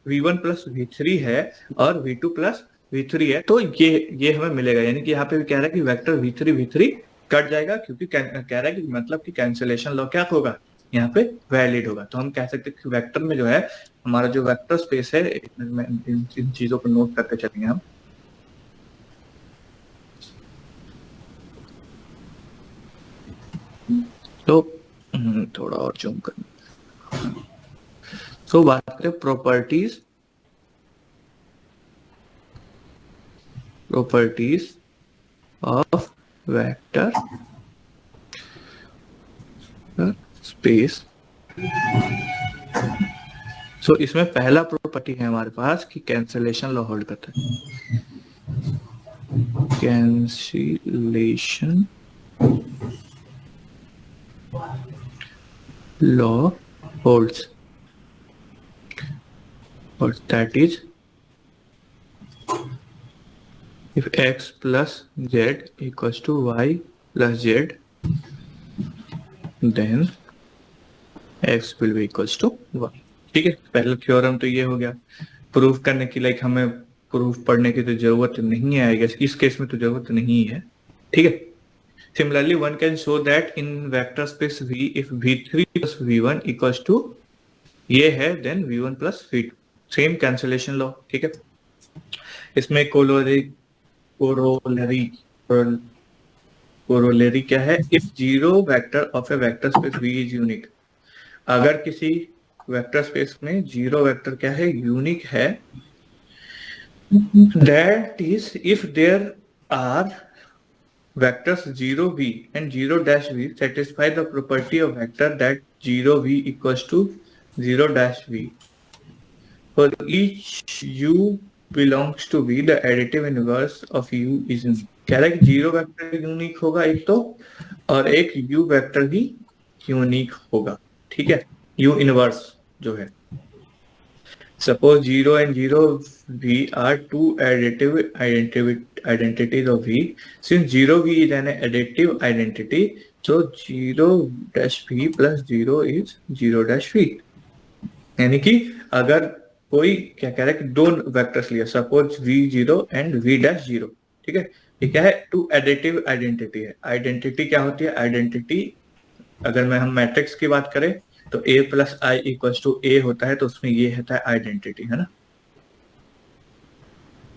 v1 प्लस v3 है और v2 प्लस v3 है तो ये हमें मिलेगा, यानी कि यहाँ पे भी कह रहा है कि वेक्टर v3 कट जाएगा, क्योंकि कह रहा है कि मतलब कि कैंसिलेशन लॉ क्या होगा, यहाँ पे वैलिड होगा। तो हम कह सकते हैं कि वेक्टर में जो है हमारा जो वेक्टर स्पेस है, इन चीजों को नोट करके चलेंगे हम। तो थोड़ा और जूम कर, तो बात करें प्रॉपर्टीज ऑफ वेक्टर स्पेस। सो इसमें पहला प्रॉपर्टी है हमारे पास कि कैंसिलेशन लॉ होल्ड करता है, कैंसिलेशन लॉ होल्ड्स, और that is if x plus z equals to y plus z, then x will be equals to y। ठीक है, पहला थ्योरम तो ये हो गया। प्रूफ करने की लाइक हमें प्रूफ पढ़ने की तो जरूरत नहीं है, आई गेस इस केस में तो जरूरत नहीं है। ठीक है, similarly one can show that in vector space v if v3 plus v1 equals to ये है, then v1 plus v2, same cancellation law. ठीक है, इसमें कोरोलरी क्या है, if zero vector of a vector space V is unique, अगर किसी vector space में जीरो वेक्टर क्या है, यूनिक है, that is if there are vectors 0v and 0-v satisfy the property of vector that 0v equals to 0-v for each u belongs to V, the additive inverse of U is unique। कह रहा है कि zero vector unique होगा एक तो, और एक U vector भी यूनिक होगा। ठीक है, U इनवर्स जो है, suppose 0 and 0v are two additive identities of V, since 0v is an additive identity, so 0-v plus 0 is 0-v। यानी कि अगर कोई क्या कह रहा है कि दो वेक्टर्स लिया, सपोज v0 एंड v'0। ठीक है, ये क्या है, टू एडिटिव आइडेंटिटी है। आइडेंटिटी क्या होती है, आइडेंटिटी अगर मैं हम मैट्रिक्स की बात करें तो a plus I equals to a होता है, तो उसमें ये होता है आइडेंटिटी, है ना।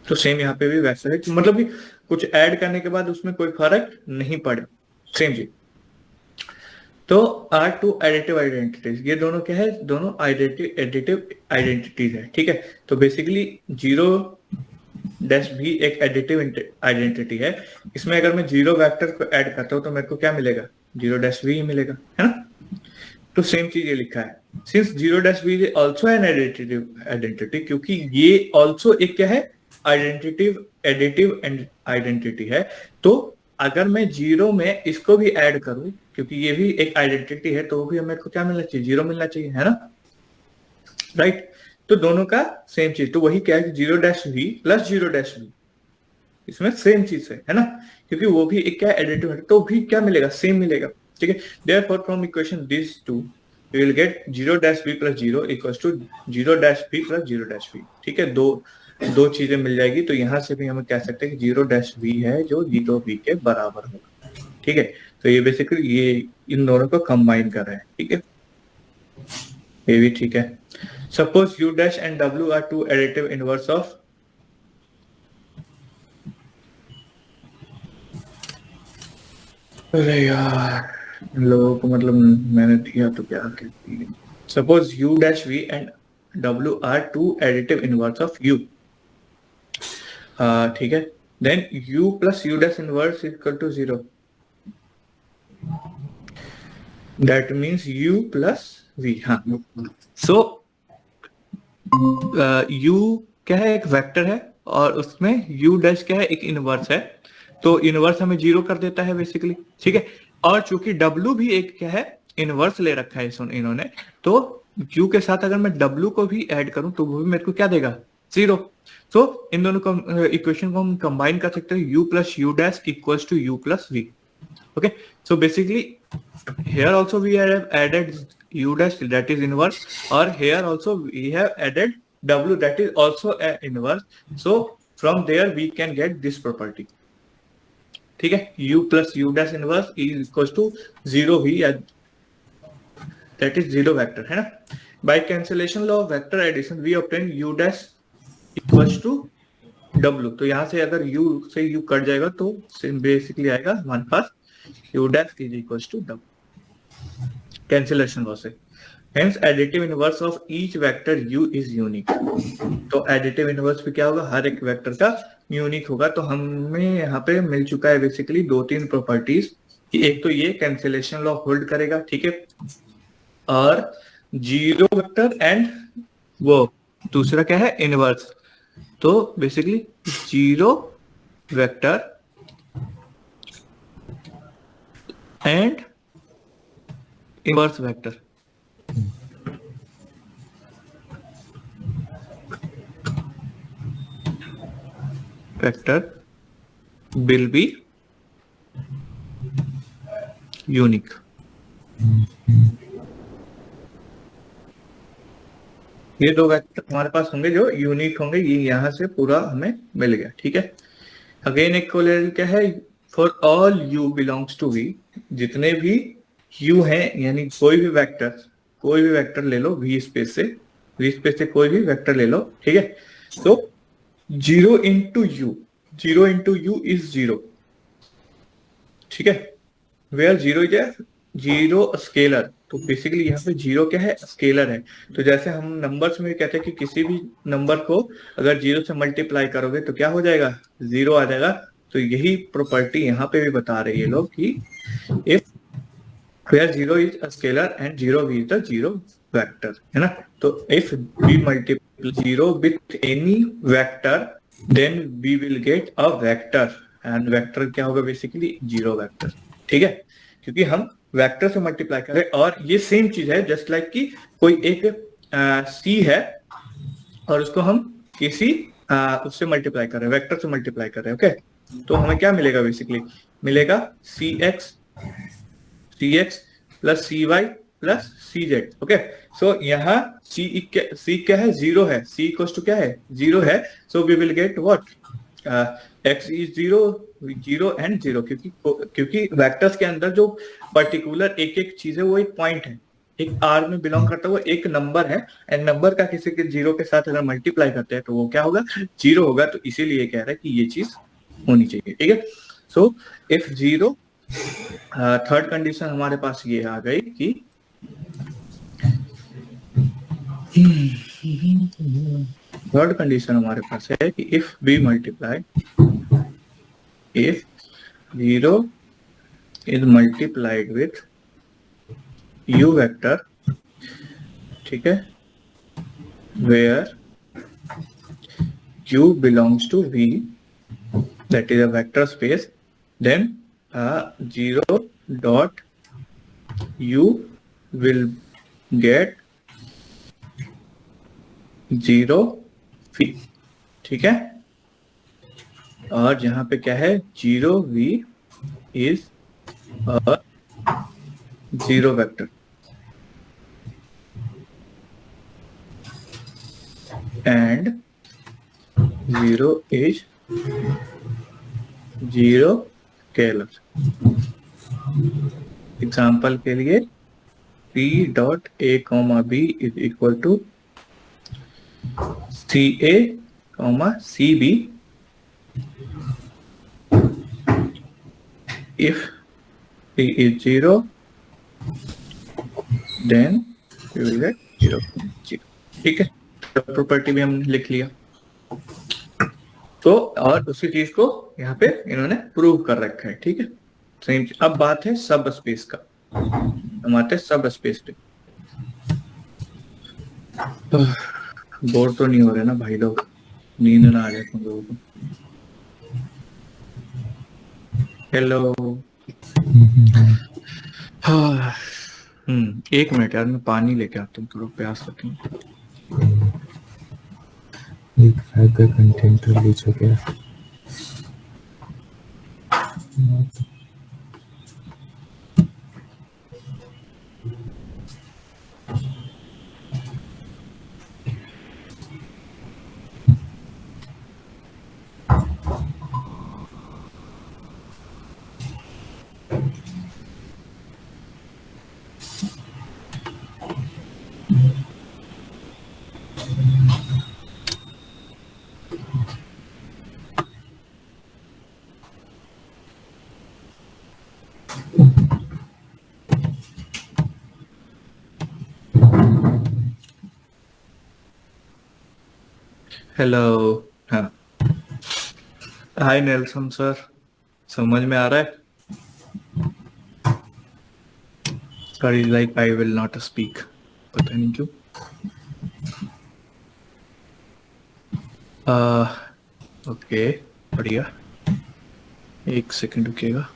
तो सेम यहाँ पे भी वैसा है, मतलब कि कुछ ऐड करने के बाद उसमें कोई फर्क नहीं पड़े, सेम चीज। तो आर टू एडिटिव आइडेंटिटीज, ये दोनों क्या है, दोनों एडिटिव आइडेंटिटीज है। ठीक है, तो बेसिकली 0' भी एक एडिटिव आइडेंटिटी है। इसमें अगर मैं जीरो वेक्टर को ऐड करता हूं तो मेरे को क्या मिलेगा, 0' भी मिलेगा, है ना। तो सेम चीज ये लिखा है, since 0' is also an additive identity, क्योंकि ये ऑल्सो एक क्या है, एडिटिव आइडेंटिटी है। तो अगर मैं जीरो में इसको भी ऐड करूं, क्योंकि ये भी एक आइडेंटिटी है, तो भी मेरे को क्या मिलना चाहिए, जीरो मिलना चाहिए, है ना, राइट। तो दोनों का सेम चीज, तो वही क्या है, 0' प्लस 0' इसमें सेम चीज है ना, क्योंकि वो भी एक क्या एडिटिव है, तो भी क्या मिलेगा, सेम मिलेगा। ठीक है, therefore from equation this two we will get 0' plus 0 equals to 0' plus 0'। ठीक है, दो चीजें मिल जाएगी, तो यहां से भी हम कह सकते हैं कि 0' है जो 0v के बराबर होगा। ठीक है, तो ये बेसिकली ये इन दोनों को कंबाइन कर रहे हैं। ठीक है, ये भी ठीक है। Suppose u' and w are two additive inverse of, अरे यार इन लोगों को मतलब मैंने दिया तो क्या कहती, suppose u' and w are two additive inverse of u। ठीक है, then u plus u' inverse equal to 0, that means u plus v। हाँ, सो u क्या है, एक वेक्टर है, और उसमें u' क्या है, एक इनवर्स है, तो इनवर्स हमें 0 कर देता है बेसिकली। ठीक है, और चूंकि W भी एक क्या है, इनवर्स ले रखा है इन्होंने, तो U के साथ अगर मैं W को भी ऐड करूं तो वो भी मेरे को क्या देगा, 0। तो इन दोनों इक्वेशन को हम कंबाइन कर सकते हैं, U plus U dash equals to U plus V। Okay, so basically here also we have added U dash that is inverse, or here also we have added W that is also a inverse, so from there we can get this property। ठीक है, U plus U dash inverse is equals to 0 V, that is 0 vector है ना। by cancellation law of vector addition we obtain U dash equals to W। तो यहाँ से अगर U से U cut जाएगा तो बेसिकली आएगा हमारे पास U dash is equals to W, cancellation law से। Hence additive inverse of each vector U is unique। तो additive inverse पे क्या होगा, हर एक वेक्टर का यूनिक होगा। तो हमें यहाँ पे मिल चुका है बेसिकली 2-3 प्रॉपर्टीज, एक तो ये कैंसिलेशन लॉ होल्ड करेगा, ठीक है, और जीरो वेक्टर एंड वो दूसरा क्या है, इनवर्स। तो basically zero vector and inverse vector. Vector will be unique। ये दो वेक्टर हमारे पास होंगे जो यूनिक होंगे, ये यहां से पूरा हमें मिल गया, ठीक है। अगेन एक कोलेरल क्या है, for all u belongs to v, जितने भी u हैं यानी कोई भी वेक्टर ले लो v स्पेस से कोई भी वेक्टर ले लो, ठीक है। तो 0 इंटू यू इज 0, ठीक है, वेयर 0 इज ए 0 स्केलर। तो बेसिकली यहाँ पे 0 क्या है, स्केलर है। तो जैसे हम नंबर्स में कहते हैं कि किसी भी नंबर को अगर 0 से मल्टीप्लाई करोगे तो क्या हो जाएगा, 0 आ जाएगा। तो यही प्रॉपर्टी यहाँ पे भी बता रही है लोग कि if where 0 is a scalar and 0 is the 0 vector, है ना। तो if we multiply 0 with any vector then we will get a vector, and vector क्या होगा, बेसिकली 0 वेक्टर, ठीक है, क्योंकि हम वेक्टर से मल्टीप्लाई कर रहे हैं। और ये सेम चीज है जस्ट लाइक कि कोई एक C है और उसको हम किसी उससे मल्टीप्लाई कर रहे हैं, वेक्टर से मल्टीप्लाई कर रहे हैं, ओके। तो हमें क्या मिलेगा, बेसिकली मिलेगा CX plus CY plus CZ, okay. So यहाँ C क्या है, 0 है, C इक्वल्स टू क्या है, 0 है। So we will get what, X is 0 and 0, क्योंकि वेक्टर्स के अंदर जो पर्टिकुलर एक चीज है वो एक पॉइंट है, एक R में बिलोंग करता है, वो एक नंबर है, एंड नंबर का किसी के 0 के साथ अगर मल्टीप्लाई करते हैं तो वो क्या होगा, 0 होगा। तो इसीलिए कह रहा है कि ये चीज होनी चाहिए, ठीक है। सो इफ 0, थर्ड कंडीशन हमारे पास ये आ गई कि थर्ड कंडीशन हमारे पास है कि if we multiply, if 0 is multiplied with u vector, ठीक है, where u belongs to v, that is a vector space, then 0 dot u will get 0 v, ठीक है। और जहां पे क्या है, 0 v is a 0 vector and 0 is 0 scalar। Example के लिए p dot a comma b is equal to CA comma CB if P is 0 then we will get 0, 0, ठीक है। प्रॉपर्टी भी हमने लिख लिया। तो और उसी चीज को यहाँ पे इन्होंने प्रूव कर रखा है, ठीक है। सेम। अब बात है सब स्पेस का, हम आते हैं सब स्पेस पे। बोर तो नहीं हो रहे ना भाई लोग, नींद ना आ जाए तुम लोगों को। हेलो, हाँ, 1 मिनट यार, मैं पानी लेके आता हूँ, थोड़ा प्यास लगी। एक फाइल का कंटेंट रिलीज हो गया। हेलो। हाँ, हाय नेल्सन सर, समझ में आ रहा है? Sir is like I will not speak, पता नहीं क्यों। ओके, बढ़िया, 1 सेकंड रुकिएगा।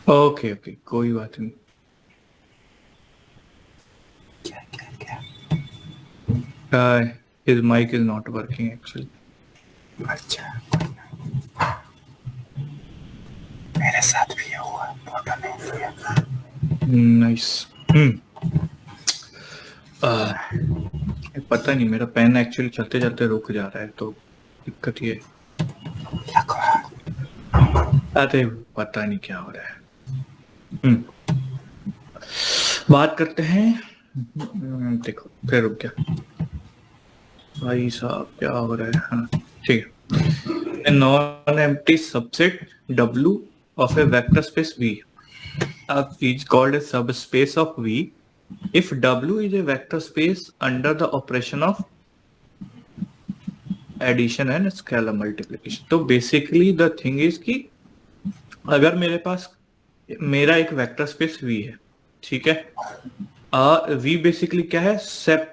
ओके ओके, कोई बात नहीं। क्या क्या क्या? His mic is not working actually. अच्छा, मेरे साथ भी ये हुआ, फोटो नहीं लिया। नाइस। पता नहीं, मेरा पेन एक्चुअली चलते चलते रुक जा रहा है, तो दिक्कत ये। अरे पता नहीं क्या हो रहा है। बात करते हैं। देखो फिर रुक गया भाई साहब, क्या हो रहा है? हाँ ठीक है। Non empty subset W of a vector space V is called a subspace of V if W is a vector space under the operation of addition and scalar multiplication. तो बेसिकली द थिंग इज कि अगर मेरे पास मेरा एक vector space V है, ठीक है। V basically क्या है? सेट,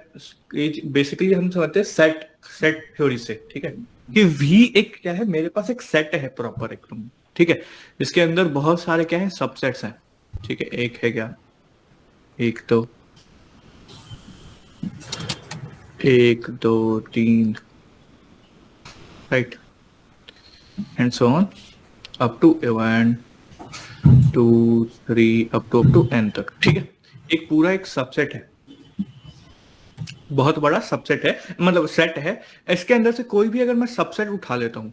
बेसिकली हम समझते हैं सेट सेट थ्योरी से, ठीक है, कि V एक क्या है, मेरे पास एक सेट है प्रॉपर एकदम, ठीक है, जिसके अंदर बहुत सारे क्या है, सबसेट्स हैं, ठीक है। एक है क्या, एक दो, 1 2 3, right, and so on up to 1 2 3 up to n तक, ठीक है। एक पूरा एक सबसेट है, बहुत बड़ा सबसेट है, मतलब सेट है। इसके अंदर से कोई भी अगर मैं सबसेट उठा लेता हूं,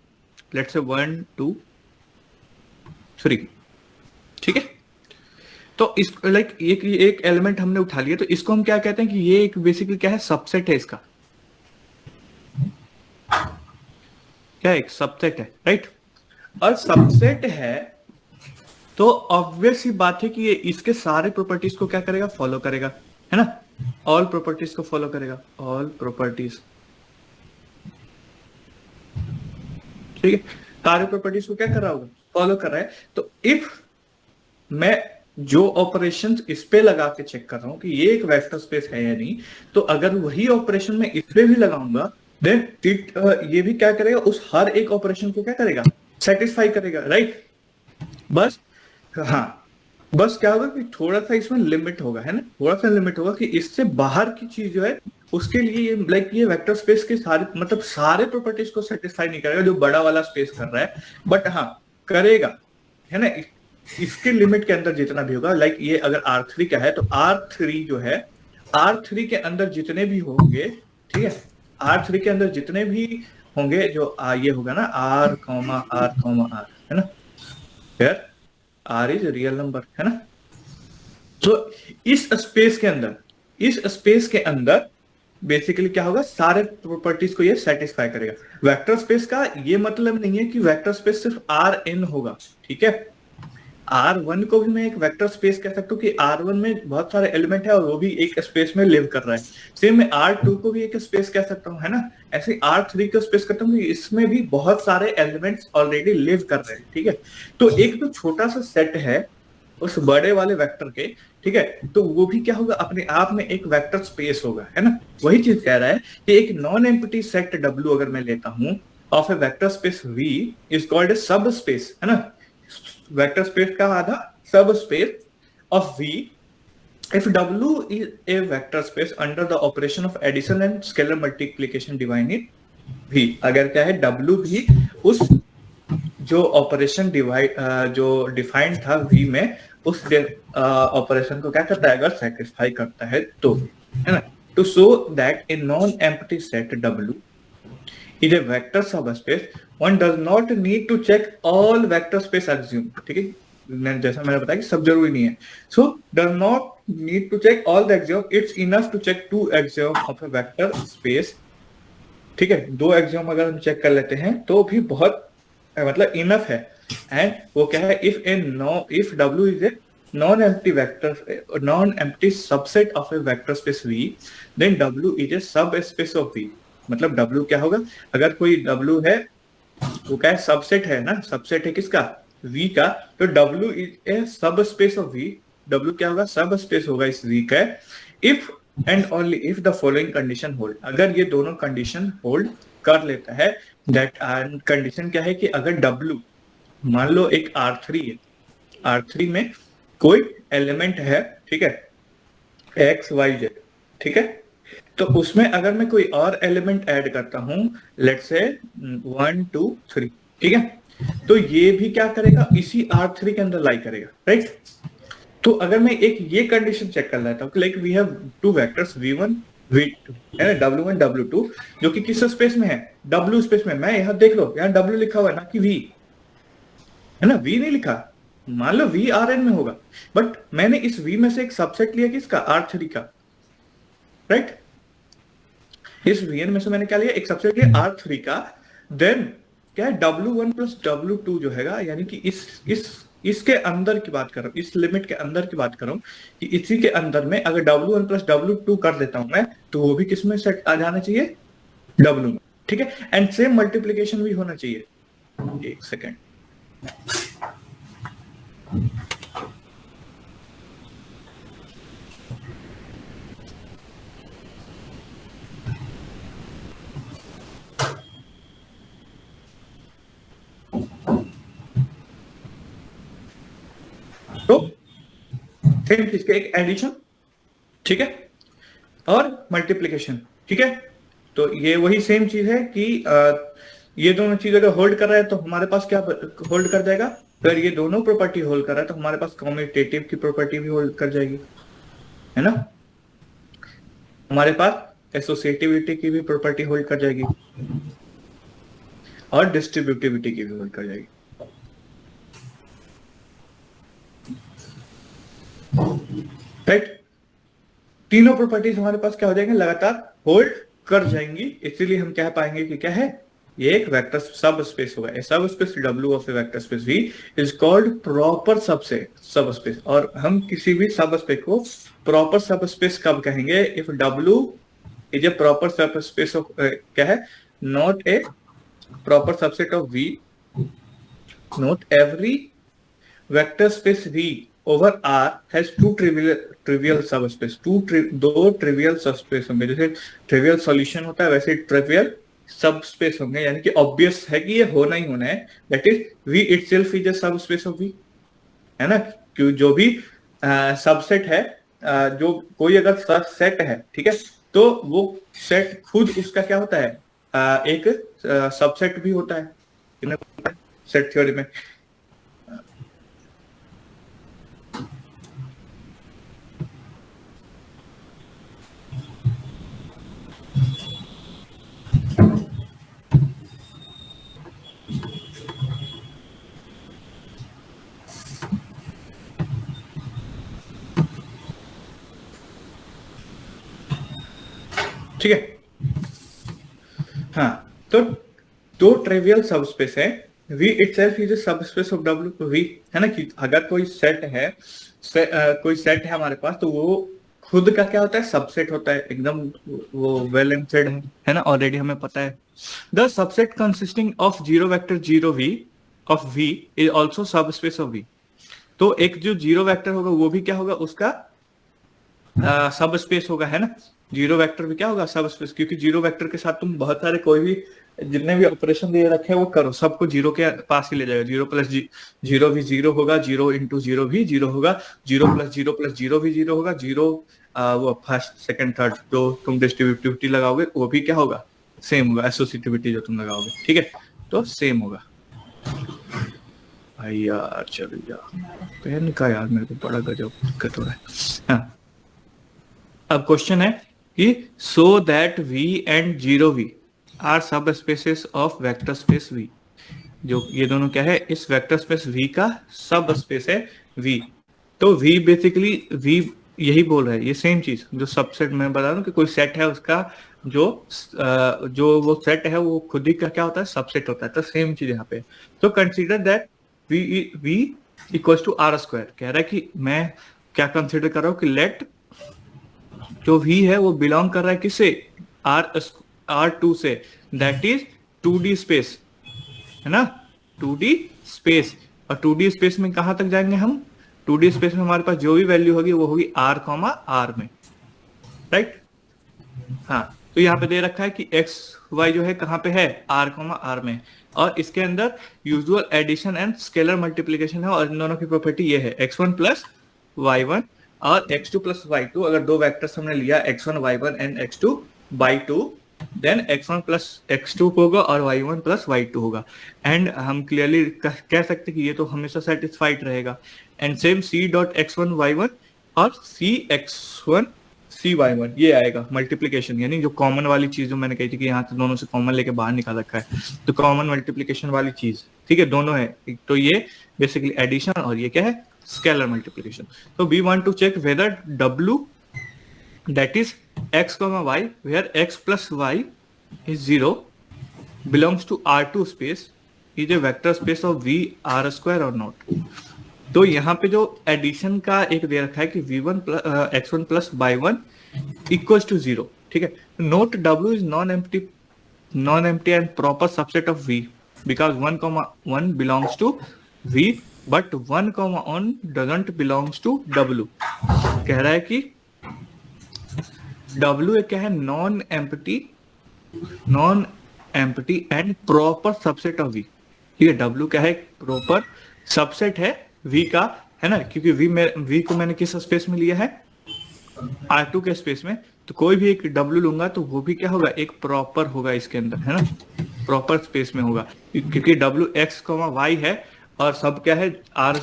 लेट्स से 1 2 3, ठीक है। तो इस लाइक एक एलिमेंट हमने उठा लिया, तो इसको हम क्या कहते हैं कि ये एक बेसिकली क्या है, सबसेट है इसका, क्या एक सबसेट है, राइट। और सबसेट है तो ऑब्वियस ही बात है कि ये इसके सारे प्रॉपर्टीज को क्या करेगा, फॉलो करेगा, है ना। ऑल प्रॉपर्टीज को फॉलो करेगा, ऑल प्रॉपर्टीज, ठीक है। सारे प्रॉपर्टीज को क्या कर रहा होगा, फॉलो कर रहा है। तो इफ मैं जो ऑपरेशन इस पे लगा के चेक कर रहा हूं कि ये एक वेक्टर स्पेस है या नहीं, तो अगर वही ऑपरेशन मैं इस पे भी लगाऊंगा, देन इट ये भी क्या करेगा, उस हर एक ऑपरेशन को क्या करेगा, सेटिस्फाई करेगा, राइट। बस हाँ, बस क्या होगा कि थोड़ा सा इसमें लिमिट होगा, है ना, थोड़ा सा लिमिट होगा कि इससे बाहर की चीज जो है उसके लिए ये लाइक ये वेक्टर स्पेस के सारे मतलब सारे प्रॉपर्टीज को सेटिस्फाई नहीं करेगा जो बड़ा वाला स्पेस कर रहा है, बट हाँ करेगा, है ना। इसके लिमिट के अंदर जितना भी होगा, लाइक ये अगर R3 का है तो R3 जो है, R3 के अंदर जितने भी होंगे, ठीक है, R3 के अंदर जितने भी होंगे जो ये होगा ना R, R, है ना, फिर R इज रियल नंबर, है ना। तो इस स्पेस के अंदर बेसिकली क्या होगा, सारे प्रॉपर्टीज को ये सेटिस्फाई करेगा। वेक्टर स्पेस का ये मतलब नहीं है कि वेक्टर स्पेस सिर्फ Rn होगा, ठीक है। R1 को भी मैं एक वेक्टर स्पेस कह सकता हूँ कि R1 में बहुत सारे एलिमेंट है और वो भी एक स्पेस में लिव कर रहा है। सेम मैं R2 को भी एक स्पेस कह सकता हूँ, है ना। ऐसे R3 को स्पेस कहता हूँ कि इसमें भी बहुत सारे एलिमेंट्स ऑलरेडी लिव कर रहे हैं, ठीक है। तो एक तो छोटा सा सेट है उस बड़े वाले वेक्टर के, ठीक है, तो वो भी क्या होगा, अपने आप में एक वेक्टर स्पेस होगा, है ना। वही चीज कह रहा है कि एक नॉन एम्प्टी सेट W अगर मैं लेता हूं, of a vector space V is called a सब स्पेस, है ना, वेक्टर स्पेस का आधा सब space of V if W is a vector space under the operation of addition and scalar multiplication defined in V। अगर क्या है W भी उस जो ऑपरेशन जो डिफाइंड था V में उस ऑपरेशन को क्या करता है, अगर सेटिस्फाई करता है तो, है ना। To show that a non empty set W is a vector subspace, one does not need to check all vector space axiom, ठीक है, जैसा मैंने बताया कि सब जरूरी नहीं है। So does not need to check all the axiom, it's enough to check 2 axiom of a vector space, ठीक है, 2 axiom अगर हम चेक कर लेते हैं तो भी बहुत मतलब इनफ है। एंड वो क्या है, if W is a non-empty vector, non-empty subset of a vector space V, then W is a subspace of V। मतलब W क्या होगा, अगर कोई W है वो क्या है, सबसेट है ना, सबसेट है किसका, V का, तो W इज ए सब स्पेस ऑफ V। W क्या होगा, सब स्पेस होगा इस V का, if and only if the following condition hold, अगर ये दोनों कंडीशन होल्ड कर लेता है। दैट कंडीशन क्या है कि अगर W मान लो एक R3 है, R3 में कोई एलिमेंट है, ठीक है, X Y Z, ठीक है, तो उसमें अगर मैं कोई और एलिमेंट ऐड करता हूं, लेट्स से 1 2 3, ठीक है, तो ये भी क्या करेगा, इसी R3 के अंदर लाई करेगा, राइट। तो अगर मैं एक ये कंडीशन चेक कर लेता हूँ, like we have 2 vectors V1 V2, है ना, W1 W2, जो कि किस स्पेस में है, W स्पेस में। मैं यहाँ देख लो, यहाँ W लिखा हुआ है ना कि V, है ना, V नहीं लिखा, मान लो V Rn में होगा, बट मैंने इस V में से एक सबसेट लिया किसका, R3 का, राइट। इस Vn में से मैंने क्या लिया, एक सबसेट लिया R3 का। देन क्या है, W1 प्लस W2 जो हैगा, यानी कि इसके अंदर की बात कर रहा हूं, इस लिमिट के अंदर की बात कर रहा हूं कि इसी के अंदर में अगर W1 प्लस W2 कर देता हूं मैं, तो वो भी किस में सेट आ जाना चाहिए, W में, ठीक है। एंड सेम मल्टीप्लीकेशन भी होना चाहिए। एक सेकेंड, तो सेम चीज का एक एडिशन, ठीक है, और मल्टीप्लीकेशन, ठीक है। तो ये वही सेम चीज है कि ये दोनों चीज अगर होल्ड कर रहा है तो हमारे पास क्या होल्ड कर जाएगा, अगर ये दोनों प्रॉपर्टी होल्ड कर रहा है तो हमारे पास कम्यूटेटिव की प्रॉपर्टी भी होल्ड कर जाएगी, है ना। हमारे पास एसोसिएटिविटी की भी प्रॉपर्टी होल्ड कर जाएगी और डिस्ट्रीब्यूटिविटी की भी होल्ड कर जाएगी, राइट। तीनों प्रॉपर्टीज हमारे पास क्या हो जाएंगे, लगातार होल्ड कर जाएंगी। इसीलिए हम कह पाएंगे कि क्या है, ये एक वेक्टर सब स्पेस होगा। ए सब space W of a vector space V is called proper सब स्पेस। और हम किसी भी सब स्पेस को प्रॉपर सब स्पेस कब कहेंगे, if W is a proper सब स्पेस ऑफ क्या है, not a proper subset of V, not every vector space V over R has two trivial subspace, दो ट्रिवियल सबस्पेस होंगे। जैसे ट्रिवियल सॉल्यूशन होता है वैसे ट्रिवियल सबस्पेस होंगे, यानी कि ऑब्वियस है कि ये होना ही होना है। That is V itself is a subspace of V, है ना, क्यों जो भी सबसेट है, जो कोई अगर सेट है, ठीक है, तो वो सेट खुद उसका क्या होता है, एक सबसेट भी होता है सेट थ्योरी में। ठीक है, हाँ, तो दो ट्रिवियल सबस्पेस है। V itself is a subspace of W, V, है ना, कि अगर कोई सेट है, कोई सेट है हमारे पास, तो वो खुद का क्या होता है, सबसेट होता है, एकदम वो वेल एंसर्ड है ना, ऑलरेडी हमें पता है। The subset consisting of 0 vector 0 V of V is also subspace of V। तो एक जो 0 वेक्टर होगा वो भी क्या होगा, उसका सब स्पेस होगा, है ना। 0 वेक्टर भी क्या होगा, सब स्पेस, क्योंकि 0 वेक्टर के साथ तुम बहुत सारे कोई भी जितने भी ऑपरेशन दिए रखे हैं वो करो, सबको जीरो के पास ही ले जाएगा। जीरो प्लस जीरो भी जीरो होगा, जीरो इंटू जीरो भी जीरो होगा, जीरो प्लस जीरो भी जीरो होगा, जीरो वो फर्स्ट सेकंड थर्ड जो तुम डिस्ट्रीब्यूटिविटी लगाओगे वो भी क्या होगा, सेम होगा, एसोसिएटिविटी जो तुम लगाओगे, ठीक है, तो सेम होगा। भाई यार चलो यार, पेन का यार मेरे को बड़ा गजब दिक्कत हो रहा है। हाँ, अब क्वेश्चन है कि so that V and zero V are subspaces of vector space V, जो ये दोनों क्या है, इस वेक्टर स्पेस V का सब स्पेस है V। तो V बेसिकली V यही बोल रहा है, ये सेम चीज जो सबसेट मैं बता रहा हूँ कि कोई सेट है उसका जो वो सेट है वो खुद ही का क्या होता है, सबसेट होता है। तो सेम चीज यहाँ पे, तो consider that V equals to R square. कह रहा है कि मैं क्या कंसीडर कर रहा हूँ कि लेट जो V है वो बिलोंग कर रहा है किससे, R2 से, दैट इज 2D स्पेस, है ना, 2D स्पेस। और 2D स्पेस में कहां तक जाएंगे हम, 2D स्पेस में हमारे पास जो भी वैल्यू होगी वो होगी R में, राइट। हाँ, तो यहाँ पे दे रखा है कि x y जो है कहाँ पे है, R में, और इसके अंदर usual addition and scalar multiplication है, और इन दोनों की प्रॉपर्टी ये है x1 प्लस y1 और x2 प्लस y2। अगर दो वेक्टर्स हमने लिया x1 y1 and x2 y2, then x1 plus x2 होगा और y1 प्लस y2 होगा। एंड हम क्लियरली कह सकते कि ये तो हमेशा सेटिस्फाइड रहेगा। And same c dot x1 y1 और c x1 c y1 ये आएगा मल्टीप्लीकेशन, यानी जो कॉमन वाली चीज जो मैंने कही थी कि यहाँ से दोनों से कॉमन लेके बाहर निकाल रखा है, तो कॉमन मल्टीप्लीकेशन वाली चीज, ठीक है, दोनों है। तो ये बेसिकली एडिशन और ये क्या है, स्केलर मल्टीप्लीकेशन। तो we want to check whether w that is x comma y where x plus y is 0 belongs to R2 space is a vector space of V R square or not। तो यहाँ पे जो addition का एक दे रखा है कि v1 x1 plus y1 equals to 0, ठीक है। Note w is non-empty and proper subset of V because 1, belongs to V but 1, doesn't belongs to w। कह रहा है कि W क्या है, non empty and proper subset of V, ठीक है। W क्या है, प्रॉपर सबसेट है V का, है ना, क्योंकि V को मैंने किस स्पेस में लिया है, R2 के स्पेस में। तो कोई भी एक W लूंगा तो वो भी क्या होगा, एक प्रॉपर होगा इसके अंदर, है ना, प्रॉपर स्पेस में होगा, क्योंकि W x, y है और सब क्या है, R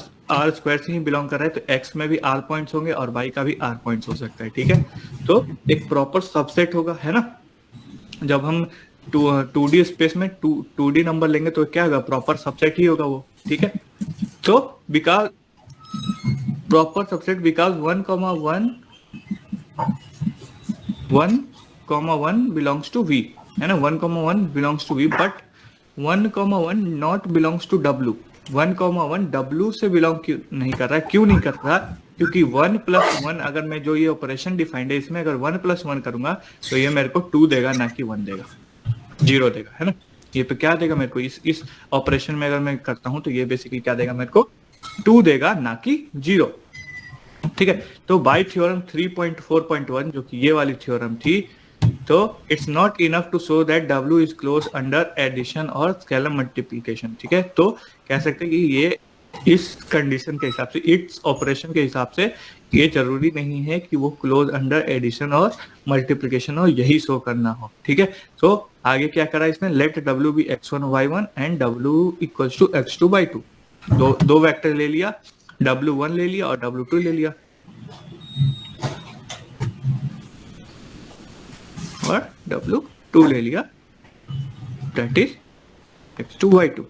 स्क्वायर से ही बिलोंग कर रहा है। तो x में भी R पॉइंट्स होंगे और y का भी R पॉइंट्स हो सकता है, ठीक है। तो एक प्रॉपर सबसेट होगा, है ना। जब हम 2D स्पेस में 2D नंबर लेंगे तो क्या होगा, प्रॉपर सबसेट ही होगा वो, ठीक है। तो because proper subset because 1, belongs to V, है ना, 1, belongs to V but 1, not belongs to W। 1, W से बिलोंग नहीं कर रहा है। क्यों नहीं कर रहा, क्योंकि 1 + 1 अगर मैं जो ये ऑपरेशन डिफाइंड है इसमें अगर 1 + 1 करूंगा तो ये मेरे को 2 देगा, ना कि 1 देगा, 0 देगा, है ना। ये पे क्या देगा मेरे को, इस ऑपरेशन में अगर मैं करता हूं तो ये बेसिकली क्या देगा मेरे को, 2 देगा, ना कि 0, ठीक है। तो बाय थ्योरम 3.4.1 जो कि ये वाली थ्योरम थी, तो it's not enough to show that W is close under addition और स्केलर मल्टीप्लिकेशन, ठीक है। तो कह सकते हैं कि ये इस कंडीशन के हिसाब से, इट्स ऑपरेशन के हिसाब से ये जरूरी नहीं है कि वो क्लोज अंडर एडिशन और मल्टीप्लिकेशन हो, यही शो करना हो, ठीक है। तो आगे क्या करा इसने, let W be x1 y1 and W equals to x2 by 2। दो वेक्टर ले लिया, W1 ले लिया और W2 ले लिया, और W2 ले लिया, दैट इज x2 y2,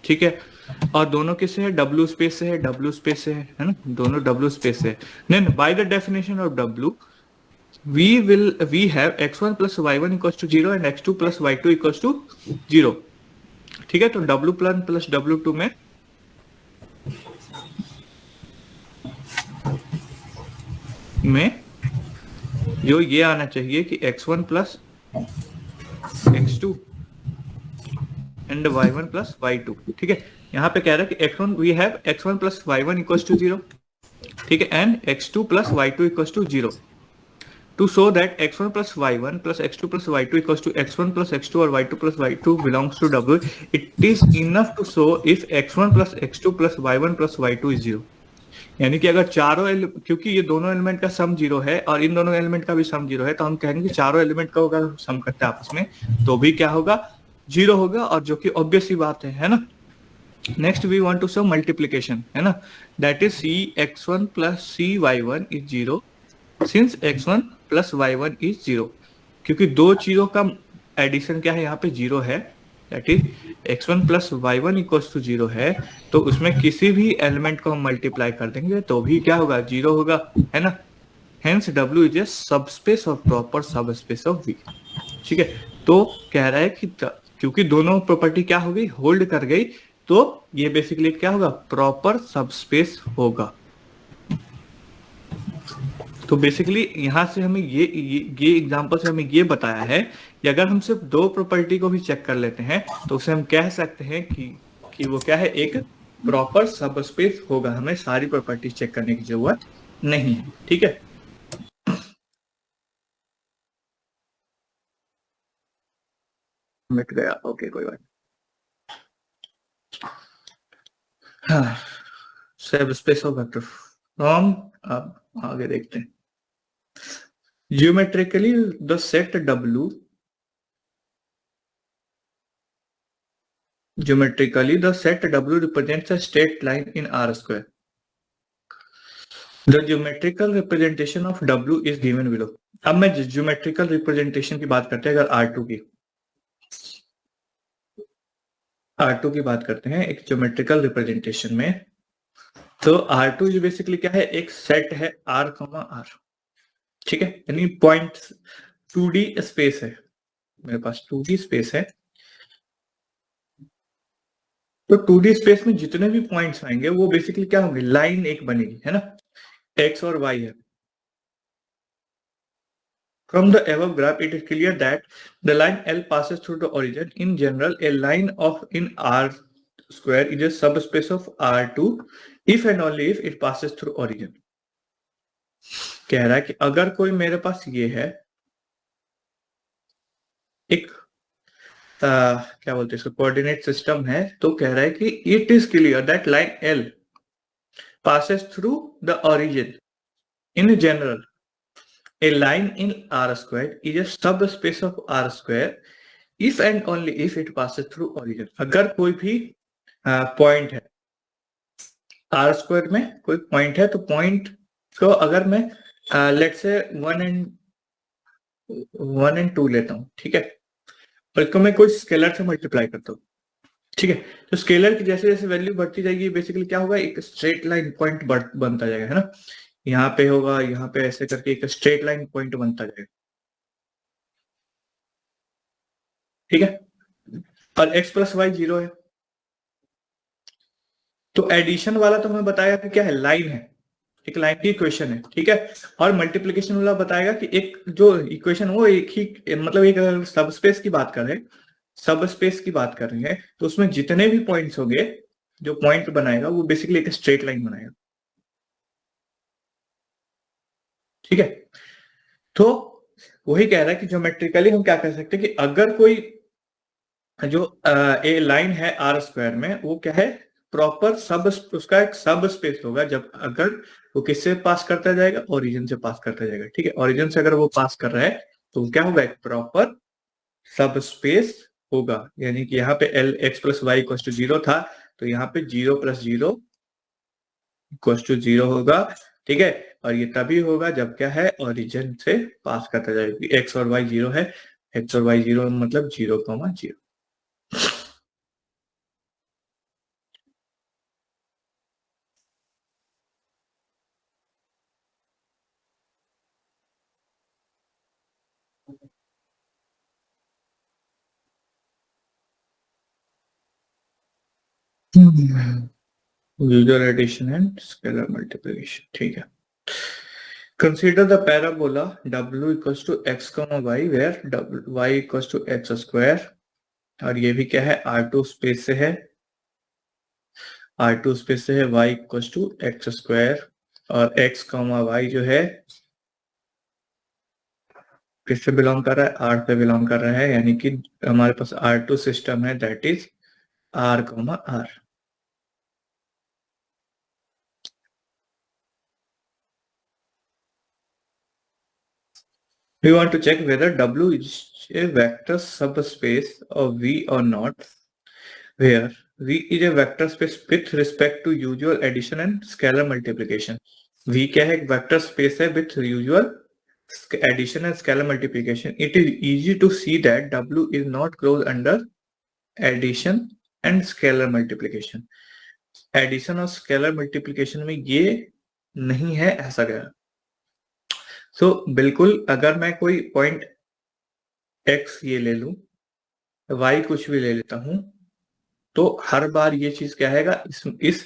ठीक है। और दोनों किससे है, W स्पेस से है, W स्पेस से है ना, दोनों W स्पेस से है। Then by the definition of W we have x1 plus y1 equals to 0 and x2 plus y2 equals to 0, ठीक है। तो W1 plus W2 में जो ये आना चाहिए कि x1 plus x2 and y1 plus y2, ठीक है। यहाँ पे कह रहा है कि x1 we have x1 plus y1 equals to 0, ठीक है, and x2 plus y2 equals to 0। to show that x1 plus y1 plus x2 plus y2 equals to x1 plus x2 और y2 plus y2 belongs to W, it is enough to show if x1 plus x2 plus y1 plus y2 is 0. यानी कि अगर क्योंकि ये दोनों element का सम 0 है और इन दोनों एलिमेंट का भी सम 0 है, तो हम कहेंगे कि चारों एलिमेंट का अगर सम करते हैं आपस में तो भी क्या होगा, 0 होगा, और जो कि ऑब्वियस ही बात है ना. Next we want to show multiplication, है ना. That is c x1 plus c y1 is 0 since x1 plus y1 is 0. क्योंकि दो चीजों का एडिशन क्या है, यहाँ पे 0 है, that is x1 plus y1 equals to 0 है, तो उसमें किसी भी एलिमेंट को हम मल्टीप्लाई कर देंगे तो भी क्या होगा, 0 होगा, है ना. Hence W is a subspace और प्रॉपर सबस्पेस ऑफ V. ठीक है, तो कह रहा है कि क्योंकि दोनों प्रॉपर्टी क्या हो गई, होल्ड कर गई, तो ये बेसिकली क्या होगा, प्रॉपर सबस्पेस होगा. तो बेसिकली यहां से हमें ये एग्जांपल से हमें ये बताया है कि अगर हम सिर्फ दो प्रॉपर्टी को भी चेक कर लेते हैं तो उसे हम कह सकते हैं कि वो क्या है, एक प्रॉपर सबस्पेस होगा. हमें सारी प्रॉपर्टी चेक करने की जरूरत नहीं है. ठीक है, मिट गया, ओके कोई बात. हाँ, सबस्पेस ऑफ वेक्टर फ्रॉम, अब आगे देखते हैं. Geometrically, the set W. Geometrically, the set W represents a straight line in R square. The geometrical representation of W is given below. अब मैं geometrical representation की बात करते हैं, अगर R2 की बात करते हैं एक geometrical representation में, तो R2 जो बेसिकली क्या है, एक सेट है R, R. ठीक है, यानी पॉइंट 2D स्पेस है, मेरे पास 2D स्पेस है. तो 2D स्पेस में जितने भी पॉइंट्स आएंगे वो बेसिकली क्या होंगे, लाइन एक बनेगी, है ना. x और y है. From the above graph, it is clear that the line L passes through the origin. In general, a line of in R square is a subspace of R2 if and only if it passes through origin. कह रहा है कि अगर कोई मेरे पास ये है एक क्या बोलते हैं इसको, कोऑर्डिनेट सिस्टम है, तो कह रहा है कि it is clear that line L passes through the origin. In general, a line in R square is a subspace of R square if and only if it passes through origin. अगर कोई भी point है R square में, कोई point है, तो point को अगर मैं लेट्स से 1 and 2 लेता हूँ, ठीक है, और इसको मैं कोई स्केलर से मल्टीप्लाई करता हूँ, ठीक है, तो स्केलर की जैसे जैसे वैल्यू बढ़ती जाएगी बेसिकली क्या होगा, एक स्ट्रेट लाइन पॉइंट बनता जाएगा, है ना. यहाँ पे होगा, यहाँ पे ऐसे करके एक स्ट्रेट लाइन पॉइंट बनता जाएगा. ठीक है, और x प्लस वाई 0 है, तो एडिशन वाला तो हमें बताया कि क्या है, लाइन है, एक लाइन की इक्वेशन है. ठीक है, और मल्टीप्लिकेशन वाला बताएगा कि एक जो इक्वेशन वो एक ही, मतलब एक सबस्पेस की बात कर रहे हैं, सबस्पेस की बात कर रहे हैं, तो उसमें जितने भी पॉइंट्स होंगे, जो पॉइंट बनाएगा वो बेसिकली एक स्ट्रेट लाइन बनाएगा. ठीक है, तो वही कह रहा है कि ज्योमेट्रिकली हम क्या कह सकते हैं कि अगर कोई जो ए लाइन है आर स्क्वायर में, वो क्या है, प्रॉपर उसका एक सब स्पेस होगा जब अगर वो किससे पास करता जाएगा, ओरिजिन से पास करता जाएगा. ठीक है, ओरिजिन से अगर वो पास कर रहा है तो क्या होगा, एक प्रॉपर सब स्पेस होगा. यानी कि यहाँ पे l x plus y equal to 0 था, तो यहाँ पे 0 प्लस 0 इक्वल टू 0 होगा. ठीक है, और ये तभी होगा जब क्या है, ओरिजिन से पास करता जाएगा. एक्स और वाई 0 है, एक्स और वाई 0 मतलब 0,0. Usual addition and scalar multiplication. ठीक है, consider the parabola w equals to x, y where y equals to x square, और ये भी क्या है, R2 स्पेस से है, R2 स्पेस से है, y equals to x square, और x, y जो है किससे बिलोंग कर रहा है? आर से बिलोंग कर रहा है, यानी कि हमारे पास R2 सिस्टम है, that is R, R. We want to check whether W is a vector subspace of V or not, where V is a vector space with respect to usual addition and scalar multiplication. V क्या है? Vector space है with usual addition and scalar multiplication. It is easy to see that W is not closed under addition and scalar multiplication. Addition और scalar multiplication में ये नहीं है ऐसा गया. So बिल्कुल अगर मैं कोई पॉइंट x ये ले लूं, y कुछ भी ले लेता हूं, तो हर बार ये चीज क्या है, इस